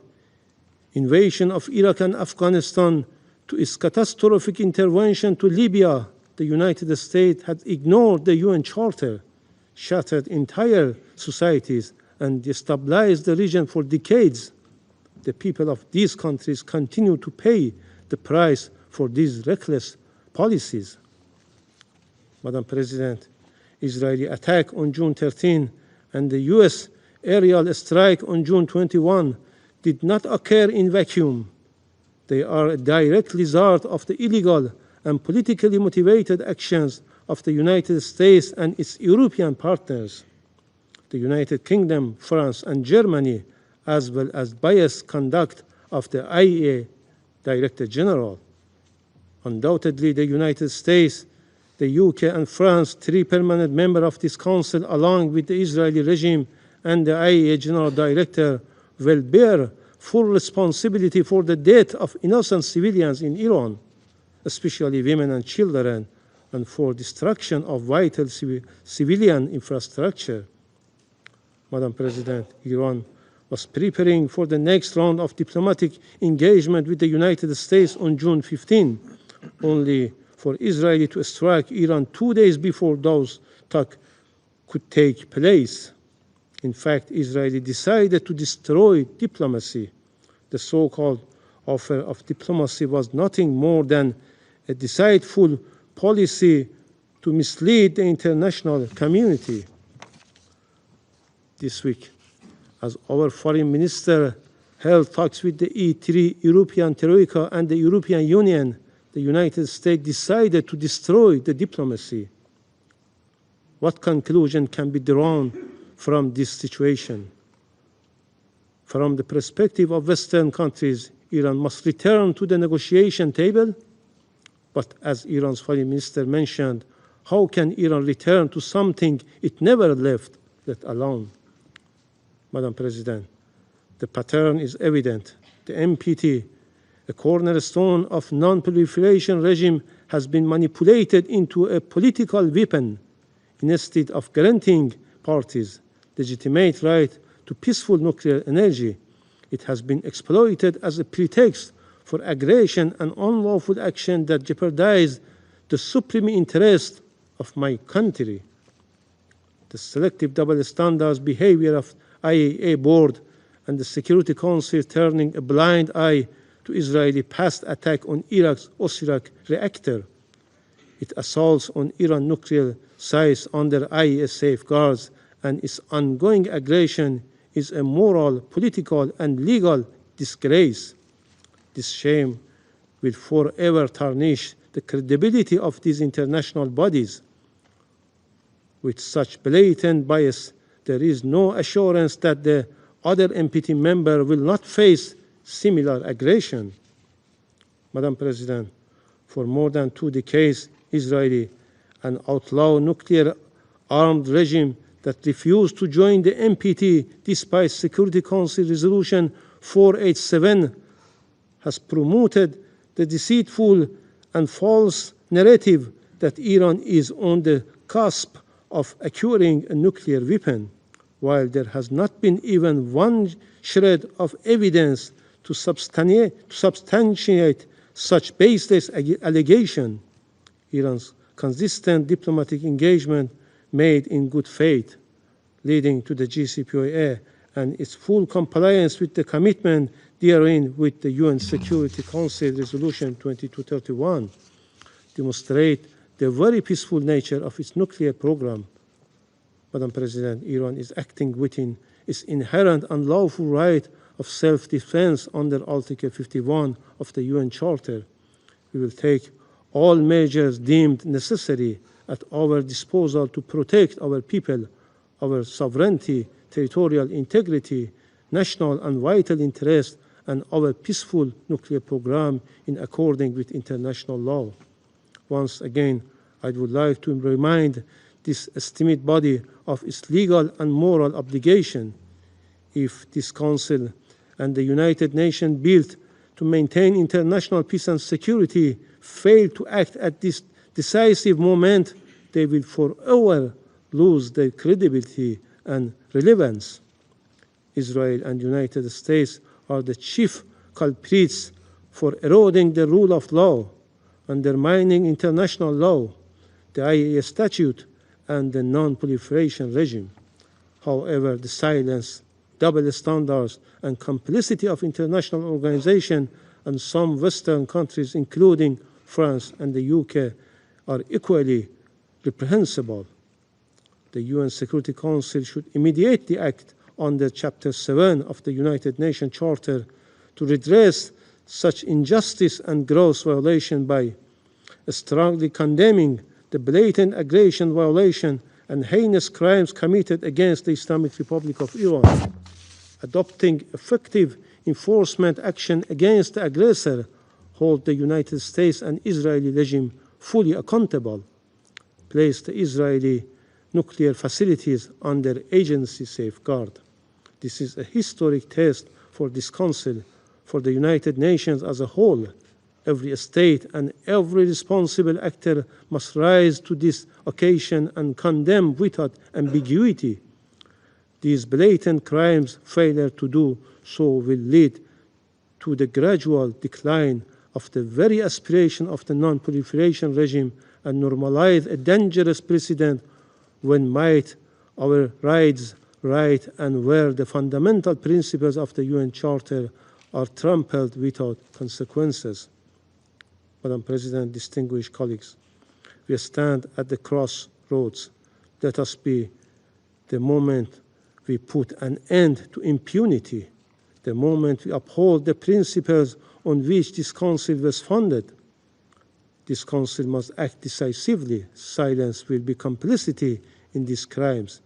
invasion of Iraq and Afghanistan to its catastrophic intervention to Libya, the United States had ignored the UN Charter, shattered entire societies, and destabilized the region for decades. The people of these countries continue to pay the price for these reckless policies. Madam President, Israeli attack on June 13 and the US aerial strike on June 21 did not occur in vacuum. They are a direct result of the illegal and politically motivated actions of the United States and its European partners, the United Kingdom, France, and Germany, as well as biased conduct of the IAEA Director General. Undoubtedly, the United States, the UK, and France, 3 permanent members of this Council, along with the Israeli regime and the IAEA General Director, will bear full responsibility for the death of innocent civilians in Iran, especially women and children, and for destruction of vital civilian infrastructure. Madam President, Iran was preparing for the next round of diplomatic engagement with the United States on June 15, only for Israel to strike Iran 2 days before those talks could take place. In fact, Israel decided to destroy diplomacy. The so-called offer of diplomacy was nothing more than a deceitful policy to mislead the international community. This week, as our foreign minister held talks with the E3 European Troika and the European Union, the United States decided to destroy the diplomacy. What conclusion can be drawn from this situation? From the perspective of Western countries, Iran must return to the negotiation table. But as Iran's foreign minister mentioned, how can Iran return to something it never left, let alone? Madam President, the pattern is evident. The NPT, a cornerstone of non-proliferation regime, has been manipulated into a political weapon. Instead of granting parties legitimate right to peaceful nuclear energy, it has been exploited as a pretext for aggression and unlawful action that jeopardize the supreme interest of my country. The selective double standards behavior of IAEA board and the Security Council turning a blind eye to Israeli past attack on Iraq's Osirak reactor. It assaults on Iran nuclear sites under IAEA safeguards, and its ongoing aggression is a moral, political, and legal disgrace. This shame will forever tarnish the credibility of these international bodies. With such blatant bias, there is no assurance that the other NPT member will not face similar aggression. Madam President, for more than 2 decades, Israeli, an outlaw nuclear-armed regime that refused to join the NPT despite Security Council Resolution 487, has promoted the deceitful and false narrative that Iran is on the cusp of acquiring a nuclear weapon, while there has not been even one shred of evidence to substantiate such baseless allegation. Iran's consistent diplomatic engagement made in good faith, leading to the JCPOA and its full compliance with the commitment therein with the UN Security Council Resolution 2231, demonstrate the very peaceful nature of its nuclear program. Madam President, Iran is acting within its inherent unlawful right of self-defense under Article 51 of the UN Charter. We will take all measures deemed necessary at our disposal to protect our people, our sovereignty, territorial integrity, national and vital interests, and our peaceful nuclear program in accordance with international law. Once again, I would like to remind this esteemed body of its legal and moral obligation. If this Council and the United Nations built to maintain international peace and security fail to act at this decisive moment, they will forever lose their credibility and relevance. Israel and the United States are the chief culprits for eroding the rule of law, undermining international law, the IAEA statute, and the non-proliferation regime. However, the silence, double standards, and complicity of international organizations and some Western countries, including France and the UK, are equally reprehensible. The UN Security Council should immediately act under Chapter 7 of the United Nations Charter to redress such injustice and gross violation by strongly condemning the blatant aggression violation and heinous crimes committed against the Islamic Republic of Iran, adopting effective enforcement action against the aggressor, hold the United States and Israeli regime fully accountable, place the Israeli nuclear facilities under agency safeguard. This is a historic test for this Council, for the United Nations as a whole. Every state and every responsible actor must rise to this occasion and condemn without ambiguity. These blatant crimes, failure to do so will lead to the gradual decline of the very aspiration of the non-proliferation regime and normalize a dangerous precedent when might, our rights, right, and where the fundamental principles of the UN Charter are trampled without consequences. Madam President, distinguished colleagues, we stand at the crossroads. Let us be the moment we put an end to impunity, the moment we uphold the principles on which this Council was founded. This Council must act decisively. Silence will be complicity in these crimes.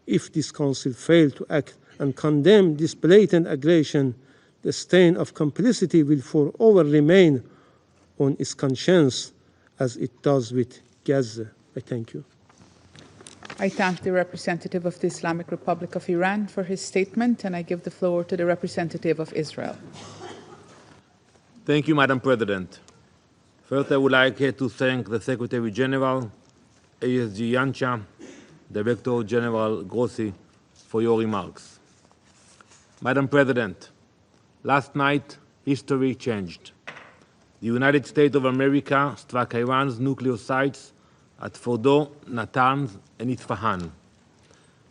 If this Council fails to act and condemn this blatant aggression, the stain of complicity will forever remain on its conscience as it does with Gaza. I thank you. I thank the representative of the Islamic Republic of Iran for his statement, and I give the floor to the representative of Israel. Thank you, Madam President. First, I would like to thank the Secretary General, ASG Yancha, Director General Grossi, for your remarks. Madam President, last night, history changed. The United States of America struck Iran's nuclear sites at Fordo, Natanz, and Isfahan.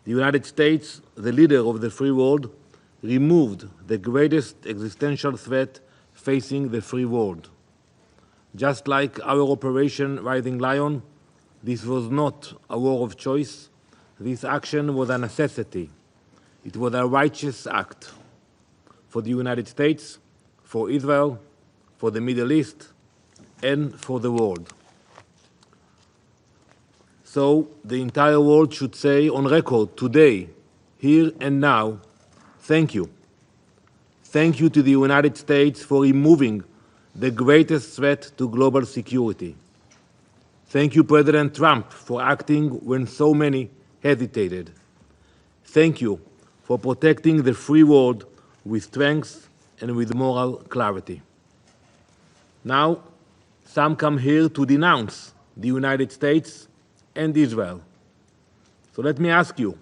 The United States, the leader of the free world, removed the greatest existential threat facing the free world. Just like our Operation Rising Lion, this was not a war of choice. This action was a necessity. It was a righteous act for the United States, for Israel, for the Middle East, and for the world. So the entire world should say on record today, here and now, thank you. Thank you to the United States for removing the greatest threat to global security. Thank you, President Trump, for acting when so many hesitated. Thank you for protecting the free world with strength and with moral clarity. Now, some come here to denounce the United States and Israel. So let me ask you,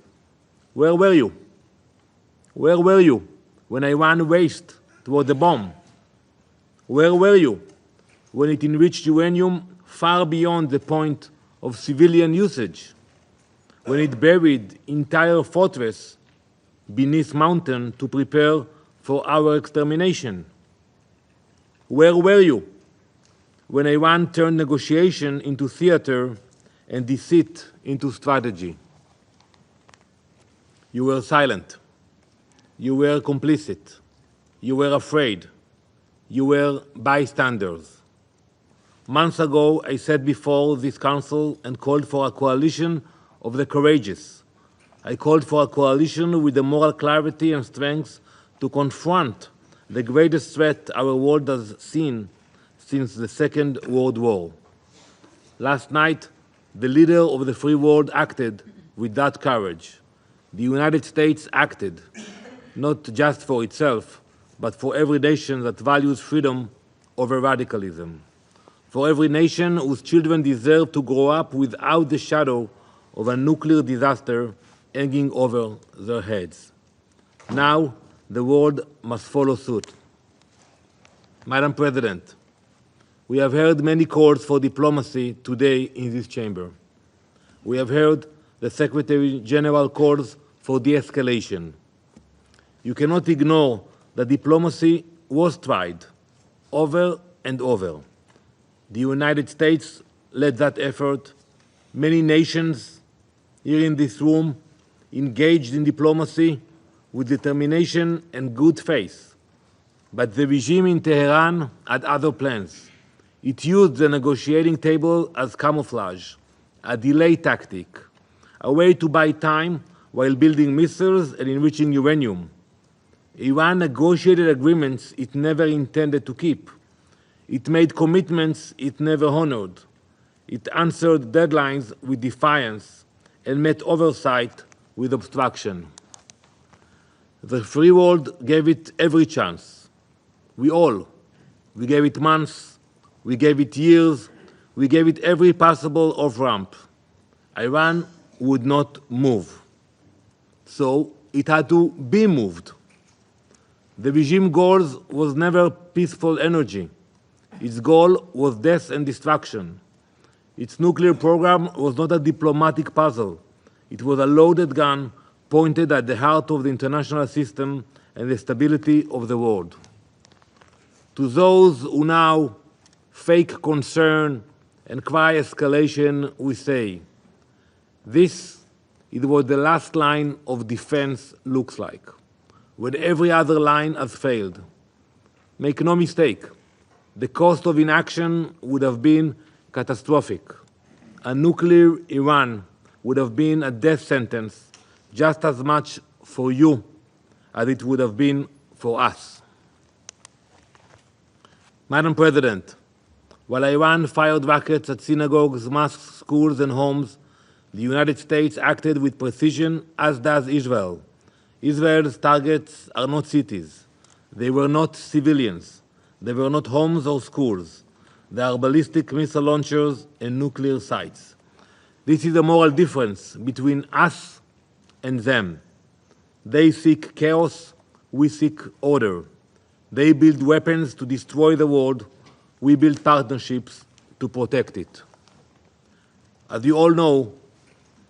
where were you? Where were you when Iran raced toward the bomb? Where were you when it enriched uranium far beyond the point of civilian usage? When it buried entire fortress beneath mountain to prepare for our extermination? Where were you when Iran turned negotiation into theater and deceit into strategy? You were silent. You were complicit. You were afraid. You were bystanders. Months ago, I sat before this council and called for a coalition of the courageous. I called for a coalition with the moral clarity and strength to confront the greatest threat our world has seen since the Second World War. Last night, the leader of the free world acted with that courage. The United States acted, not just for itself, but for every nation that values freedom over radicalism. For every nation whose children deserve to grow up without the shadow of a nuclear disaster hanging over their heads. Now, the world must follow suit. Madam President, we have heard many calls for diplomacy today in this chamber. We have heard the Secretary General calls for de-escalation. You cannot ignore that diplomacy was tried over and over. The United States led that effort. Many nations here in this room engaged in diplomacy with determination and good faith. But the regime in Tehran had other plans. It used the negotiating table as camouflage, a delay tactic, a way to buy time while building missiles and enriching uranium. Iran negotiated agreements it never intended to keep. It made commitments it never honored. It answered deadlines with defiance and met oversight with obstruction. The free world gave it every chance. We gave it months, we gave it years, we gave it every possible off-ramp. Iran would not move. So it had to be moved. The regime goal was never peaceful energy. Its goal was death and destruction. Its nuclear program was not a diplomatic puzzle. It was a loaded gun pointed at the heart of the international system and the stability of the world. To those who now fake concern and cry escalation, we say, this is what the last line of defense looks like, when every other line has failed. Make no mistake, the cost of inaction would have been catastrophic. A nuclear Iran would have been a death sentence just as much for you as it would have been for us. Madam President, while Iran fired rockets at synagogues, mosques, schools, and homes, the United States acted with precision, as does Israel. Israel's targets are not cities. They were not civilians. They were not homes or schools. They are ballistic missile launchers and nuclear sites. This is a moral difference between us and them. They seek chaos, we seek order. They build weapons to destroy the world, we build partnerships to protect it. As you all know,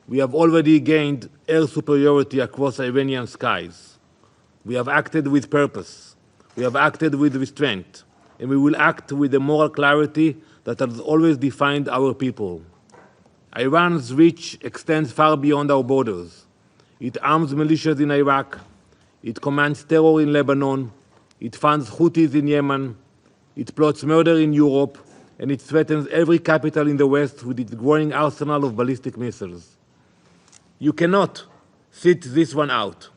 we have already gained air superiority across Iranian skies. We have acted with purpose. We have acted with restraint. And we will act with the moral clarity that has always defined our people. Iran's reach extends far beyond our borders. It arms militias in Iraq. It commands terror in Lebanon. It funds Houthis in Yemen. It plots murder in Europe. And it threatens every capital in the West with its growing arsenal of ballistic missiles. You cannot sit this one out.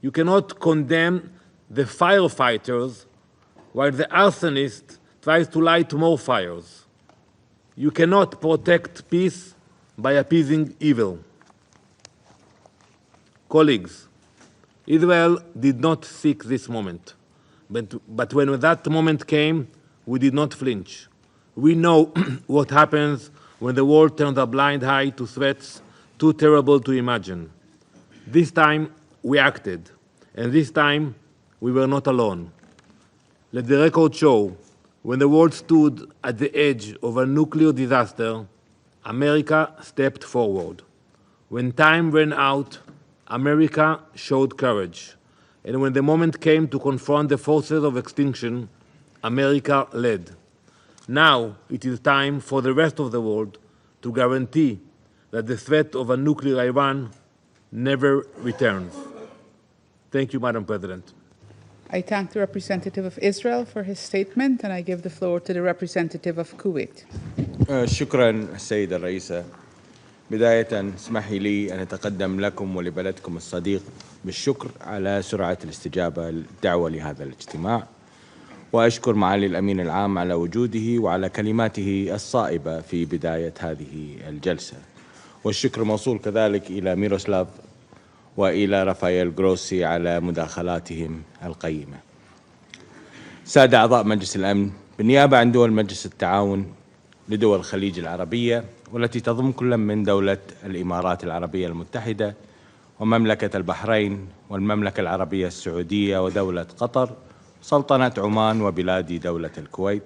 You cannot condemn the firefighters while the arsonist tries to light more fires. You cannot protect peace by appeasing evil. Colleagues, Israel did not seek this moment. But when that moment came, we did not flinch. We know what happens when the world turns a blind eye to threats too terrible to imagine. This time, we acted. And this time, we were not alone. Let the record show, when the world stood at the edge of a nuclear disaster, America stepped forward. When time ran out, America showed courage. And when the moment came to confront the forces of extinction, America led. Now it is time for the rest of the world to guarantee that the threat of a nuclear Iran never returns. Thank you, Madam President. I thank the representative of Israel for his statement, and I give the floor to the representative of Kuwait. شكرا السيدة الرئيسة. بداية اسمحي لي أن أتقدم لكم ولبلدكم الصديق بالشكر على سرعة الاستجابة للدعوة لهذا الاجتماع، وأشكر معالي الأمين العام على وجوده وعلى كلماته الصائبة في بداية هذه الجلسة. والشكر موصول كذلك إلى ميروسلاف وإلى رافائيل غروسي على مداخلاتهم القيمة. سادة أعضاء مجلس الأمن، بالنيابة عن دول مجلس التعاون لدول الخليج العربية والتي تضم كل من دولة الإمارات العربية المتحدة ومملكة البحرين والمملكة العربية السعودية ودولة قطر سلطنة عمان وبلاد دولة الكويت،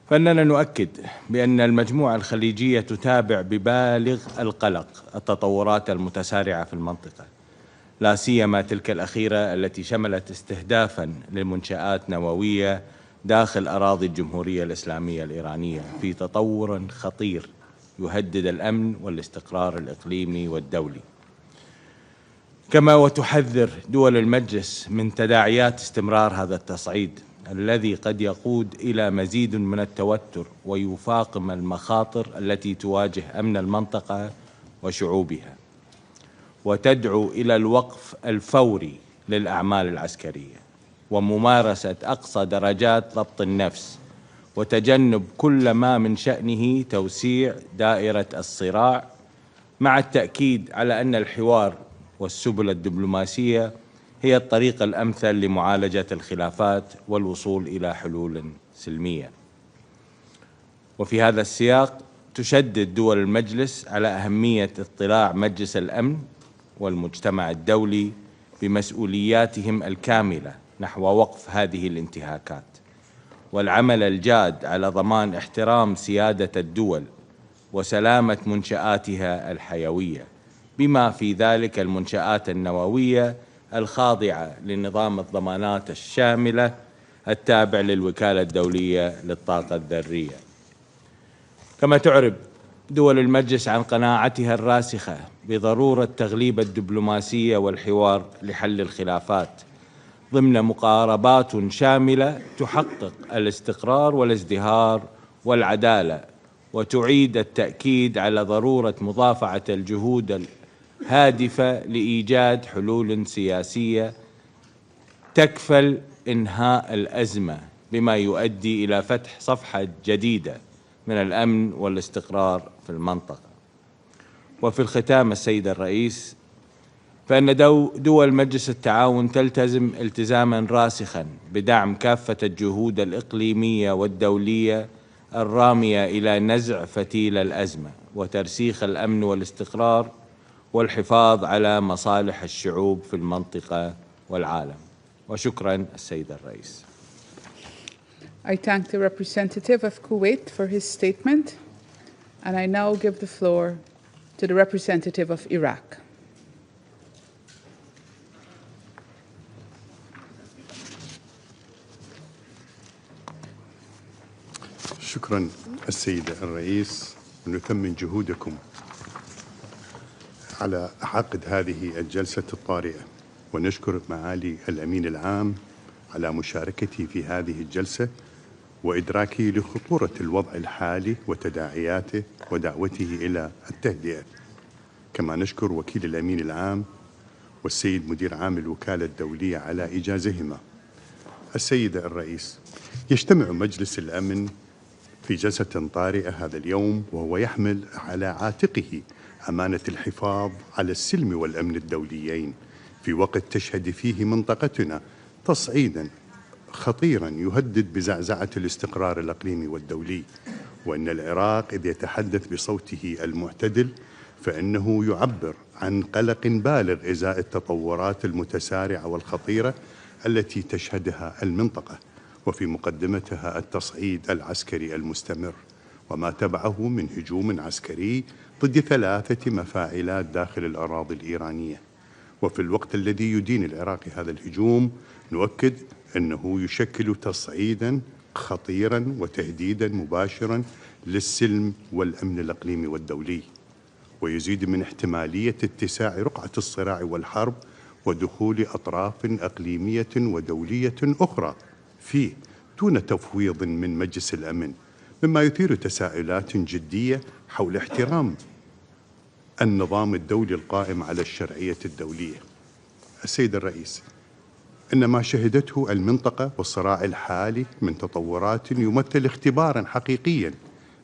فإننا نؤكد بأن المجموعة الخليجية تتابع ببالغ القلق التطورات المتسارعة في المنطقة، لا سيما تلك الأخيرة التي شملت استهدافاً لمنشآت نووية داخل أراضي الجمهورية الإسلامية الإيرانية في تطور خطير يهدد الأمن والاستقرار الإقليمي والدولي. كما وتحذر دول المجلس من تداعيات استمرار هذا التصعيد الذي قد يقود إلى مزيد من التوتر ويفاقم المخاطر التي تواجه أمن المنطقة وشعوبها، وتدعو إلى الوقف الفوري للأعمال العسكرية وممارسة أقصى درجات ضبط النفس وتجنب كل ما من شأنه توسيع دائرة الصراع، مع التأكيد على أن الحوار والسبل الدبلوماسية هي الطريقة الأمثل لمعالجة الخلافات والوصول إلى حلول سلمية. وفي هذا السياق تشدد دول المجلس على أهمية اطلاع مجلس الأمن والمجتمع الدولي بمسؤولياتهم الكاملة نحو وقف هذه الانتهاكات، والعمل الجاد على ضمان احترام سيادة الدول وسلامة منشآتها الحيوية، بما في ذلك المنشآت النووية الخاضعة لنظام الضمانات الشاملة التابع للوكالة الدولية للطاقة الذرية. كما تعرب دول المجلس عن قناعتها الراسخة بضرورة تغليب الدبلوماسية والحوار لحل الخلافات ضمن مقاربات شاملة تحقق الاستقرار والازدهار والعدالة، وتعيد التأكيد على ضرورة مضافعة الجهود الهادفة لإيجاد حلول سياسية تكفل إنهاء الأزمة بما يؤدي إلى فتح صفحة جديدة من الأمن والاستقرار في المنطقة. وفي الختام السيد الرئيس، فإن دول مجلس التعاون تلتزم التزاماً راسخاً بدعم كافة الجهود الإقليمية والدولية الرامية إلى نزع فتيل الأزمة وترسيخ الأمن والاستقرار والحفاظ على مصالح الشعوب في المنطقة والعالم. وشكراً السيد الرئيس. I thank the representative of Kuwait for his statement, and I now give the floor to the representative of Iraq. شكرا السيد الرئيس، ونثمن جهودكم على عقد هذه الجلسة الطارئة، ونشكر معالي الأمين العام على مشاركتي في هذه الجلسة وإدراكي لخطورة الوضع الحالي وتداعياته ودعوته إلى التهدئة. كما نشكر وكيل الأمين العام والسيد مدير عام الوكالة الدولية على إيجازهما. السيد الرئيس، يجتمع مجلس الأمن في جلسة طارئة هذا اليوم وهو يحمل على عاتقه أمانة الحفاظ على السلم والأمن الدوليين في وقت تشهد فيه منطقتنا تصعيداً خطيراً يهدد بزعزعة الاستقرار الإقليمي والدولي. وأن العراق إذ يتحدث بصوته المعتدل فإنه يعبر عن قلق بالغ إزاء التطورات المتسارعة والخطيرة التي تشهدها المنطقة، وفي مقدمتها التصعيد العسكري المستمر وما تبعه من هجوم عسكري ضد 3 مفاعلات داخل الأراضي الإيرانية. وفي الوقت الذي يدين العراق هذا الهجوم نؤكد أنه يشكل تصعيداً خطيراً وتهديداً مباشراً للسلم والأمن الإقليمي والدولي، ويزيد من احتمالية اتساع رقعة الصراع والحرب ودخول أطراف إقليمية ودولية أخرى فيه دون تفويض من مجلس الأمن، مما يثير تساؤلات جدية حول احترام النظام الدولي القائم على الشرعية الدولية. السيد الرئيس، إن ما شهدته المنطقة والصراع الحالي من تطورات يمثل اختباراً حقيقياً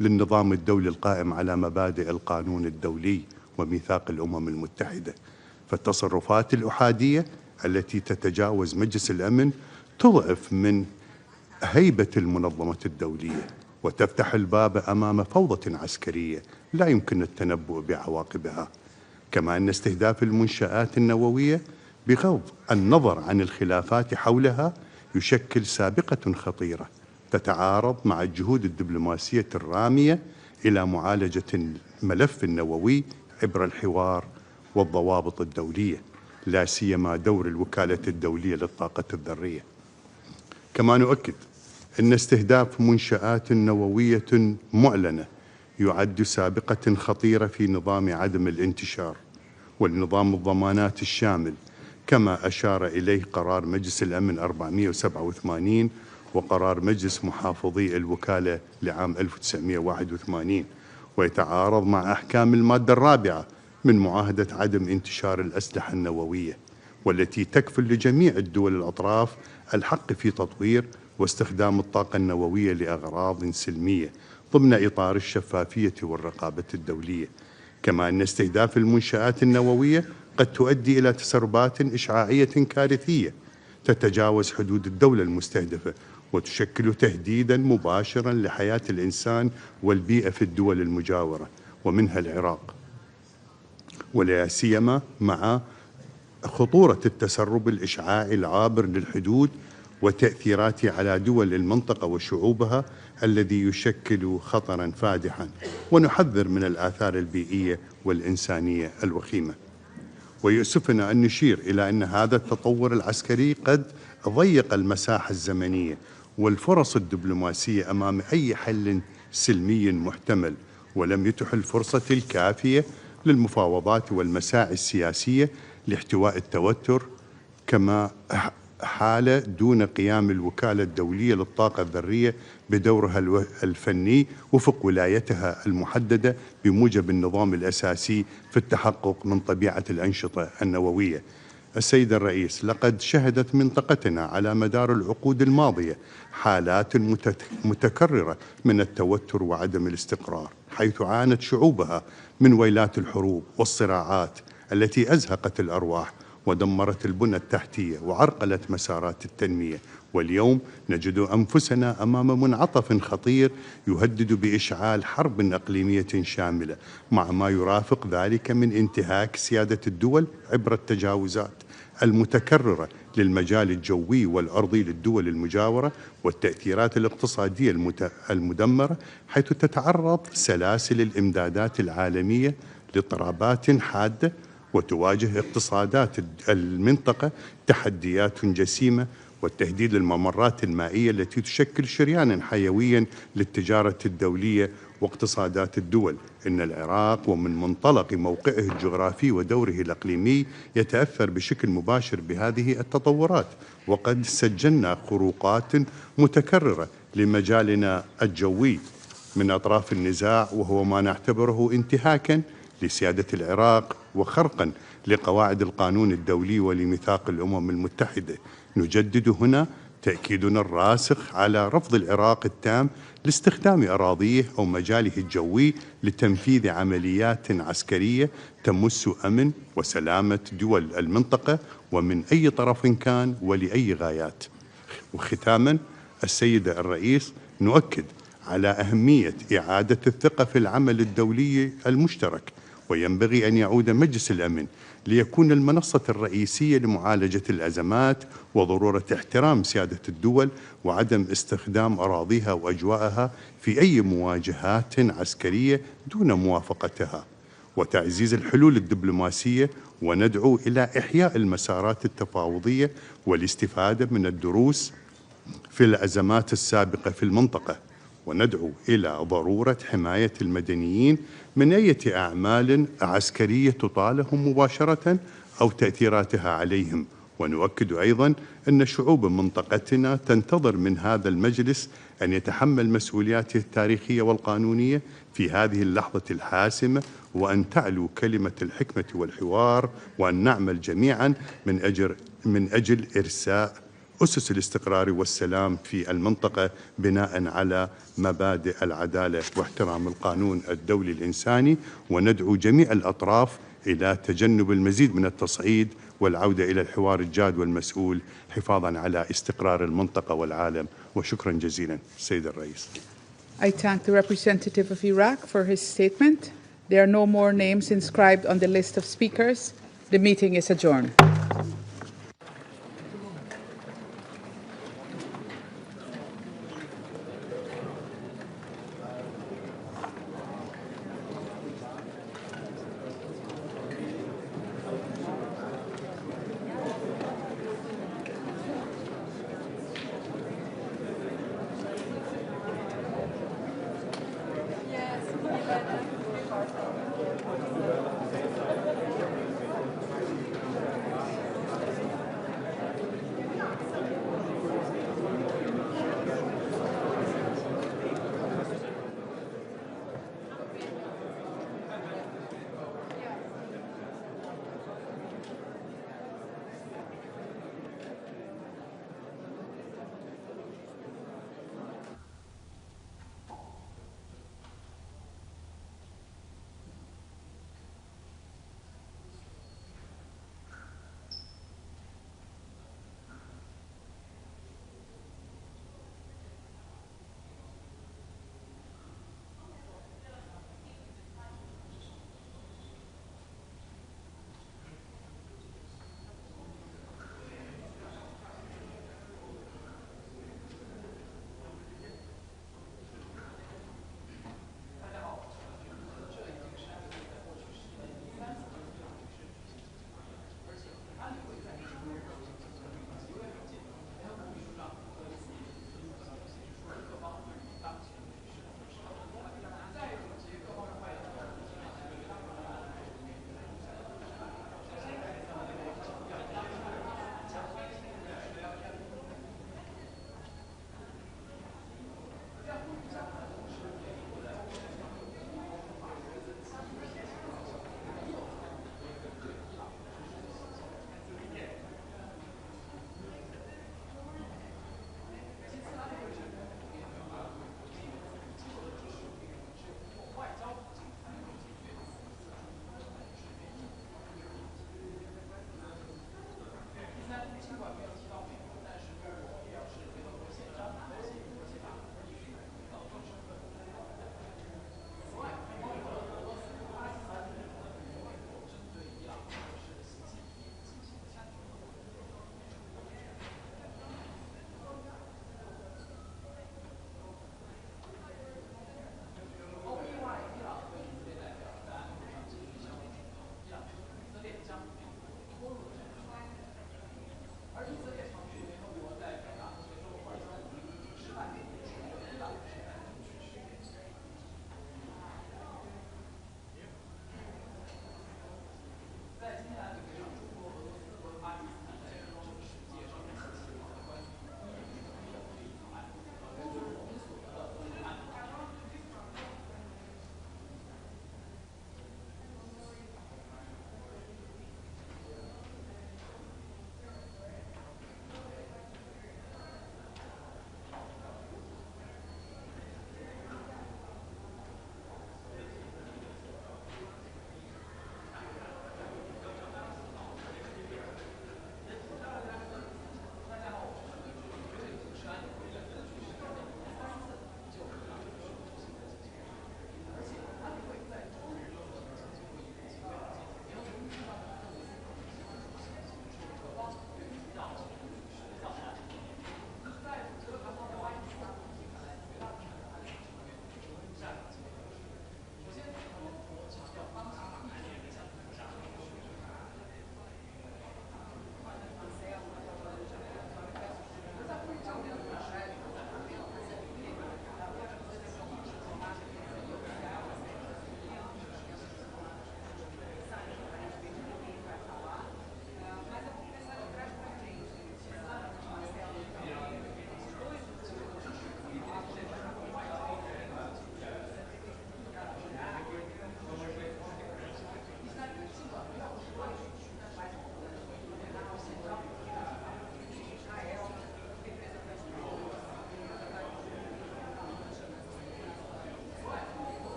للنظام الدولي القائم على مبادئ القانون الدولي وميثاق الأمم المتحدة. فالتصرفات الأحادية التي تتجاوز مجلس الأمن تضعف من هيبة المنظمة الدولية وتفتح الباب أمام فوضى عسكرية لا يمكن التنبؤ بعواقبها. كما أن استهداف المنشآت النووية بغض النظر عن الخلافات حولها يشكل سابقة خطيرة تتعارض مع الجهود الدبلوماسية الرامية إلى معالجة الملف النووي عبر الحوار والضوابط الدولية، لا سيما دور الوكالة الدولية للطاقة الذرية. كما نؤكد أن استهداف منشآت نووية معلنة يعد سابقة خطيرة في نظام عدم الانتشار والنظام الضمانات الشامل، كما أشار إليه قرار مجلس الأمن 487 وقرار مجلس محافظي الوكالة لعام 1981، ويتعارض مع أحكام المادة الرابعة من معاهدة عدم انتشار الأسلحة النووية، والتي تكفل لجميع الدول الأطراف الحق في تطوير واستخدام الطاقة النووية لأغراض سلمية ضمن إطار الشفافية والرقابة الدولية. كما أن استهداف المنشآت النووية قد تؤدي إلى تسربات إشعاعية كارثية تتجاوز حدود الدولة المستهدفة وتشكل تهديداً مباشراً لحياة الإنسان والبيئة في الدول المجاورة ومنها العراق، ولا سيما مع خطورة التسرب الإشعاعي العابر للحدود وتأثيراته على دول المنطقة وشعوبها الذي يشكل خطراً فادحاً، ونحذر من الآثار البيئية والإنسانية الوخيمة. ويؤسفنا أن نشير إلى أن هذا التطور العسكري قد ضيق المساحة الزمنية والفرص الدبلوماسية أمام أي حل سلمي محتمل، ولم يتح الفرصة الكافية للمفاوضات والمساعي السياسية لاحتواء التوتر، كما حال دون قيام الوكالة الدولية للطاقة الذرية بدورها الفني وفق ولايتها المحددة بموجب النظام الأساسي في التحقق من طبيعة الأنشطة النووية. السيد الرئيس، لقد شهدت منطقتنا على مدار العقود الماضية حالات متكررة من التوتر وعدم الاستقرار، حيث عانت شعوبها من ويلات الحروب والصراعات التي أزهقت الأرواح ودمرت البنى التحتية وعرقلت مسارات التنمية. واليوم نجد أنفسنا أمام منعطف خطير يهدد بإشعال حرب إقليمية شاملة، مع ما يرافق ذلك من انتهاك سيادة الدول عبر التجاوزات المتكررة للمجال الجوي والأرضي للدول المجاورة والتأثيرات الاقتصادية المدمرة، حيث تتعرض سلاسل الإمدادات العالمية لاضطرابات حادة وتواجه اقتصادات المنطقة تحديات جسيمة، والتهديد للممرات المائية التي تشكل شريانا حيويا للتجارة الدولية واقتصادات الدول. إن العراق ومن منطلق موقعه الجغرافي ودوره الإقليمي يتأثر بشكل مباشر بهذه التطورات، وقد سجلنا خروقات متكررة لمجالنا الجوي من أطراف النزاع، وهو ما نعتبره انتهاكا لسيادة العراق وخرقا لقواعد القانون الدولي ولميثاق الأمم المتحدة. نجدد هنا تأكيدنا الراسخ على رفض العراق التام لاستخدام أراضيه أو مجاله الجوي لتنفيذ عمليات عسكرية تمس أمن وسلامة دول المنطقة ومن أي طرف كان ولأي غايات. وختاما، السيد الرئيس، نؤكد على أهمية إعادة الثقة في العمل الدولي المشترك، وينبغي أن يعود مجلس الأمن ليكون المنصة الرئيسية لمعالجة الأزمات، وضرورة احترام سيادة الدول وعدم استخدام أراضيها وأجواءها في أي مواجهات عسكرية دون موافقتها، وتعزيز الحلول الدبلوماسية، وندعو إلى إحياء المسارات التفاوضية والاستفادة من الدروس في الأزمات السابقة في المنطقة، وندعو إلى ضرورة حماية المدنيين من أي أعمال عسكرية تطالهم مباشرة أو تأثيراتها عليهم. ونؤكد أيضا أن شعوب منطقتنا تنتظر من هذا المجلس أن يتحمل مسؤولياته التاريخية والقانونية في هذه اللحظة الحاسمة، وأن تعلو كلمة الحكمة والحوار، وأن نعمل جميعا من أجل إرساء أسس الاستقرار والسلام في المنطقة بناء على مبادئ العدالة واحترام القانون الدولي الإنساني. وندعو جميع الأطراف إلى تجنب المزيد من التصعيد والعودة إلى الحوار الجاد والمسؤول حفاظا على استقرار المنطقة والعالم. وشكرا جزيلا سيد الرئيس. I thank the representative of Iraq for his statement. There are no more names inscribed on the list of speakers. The meeting is adjourned.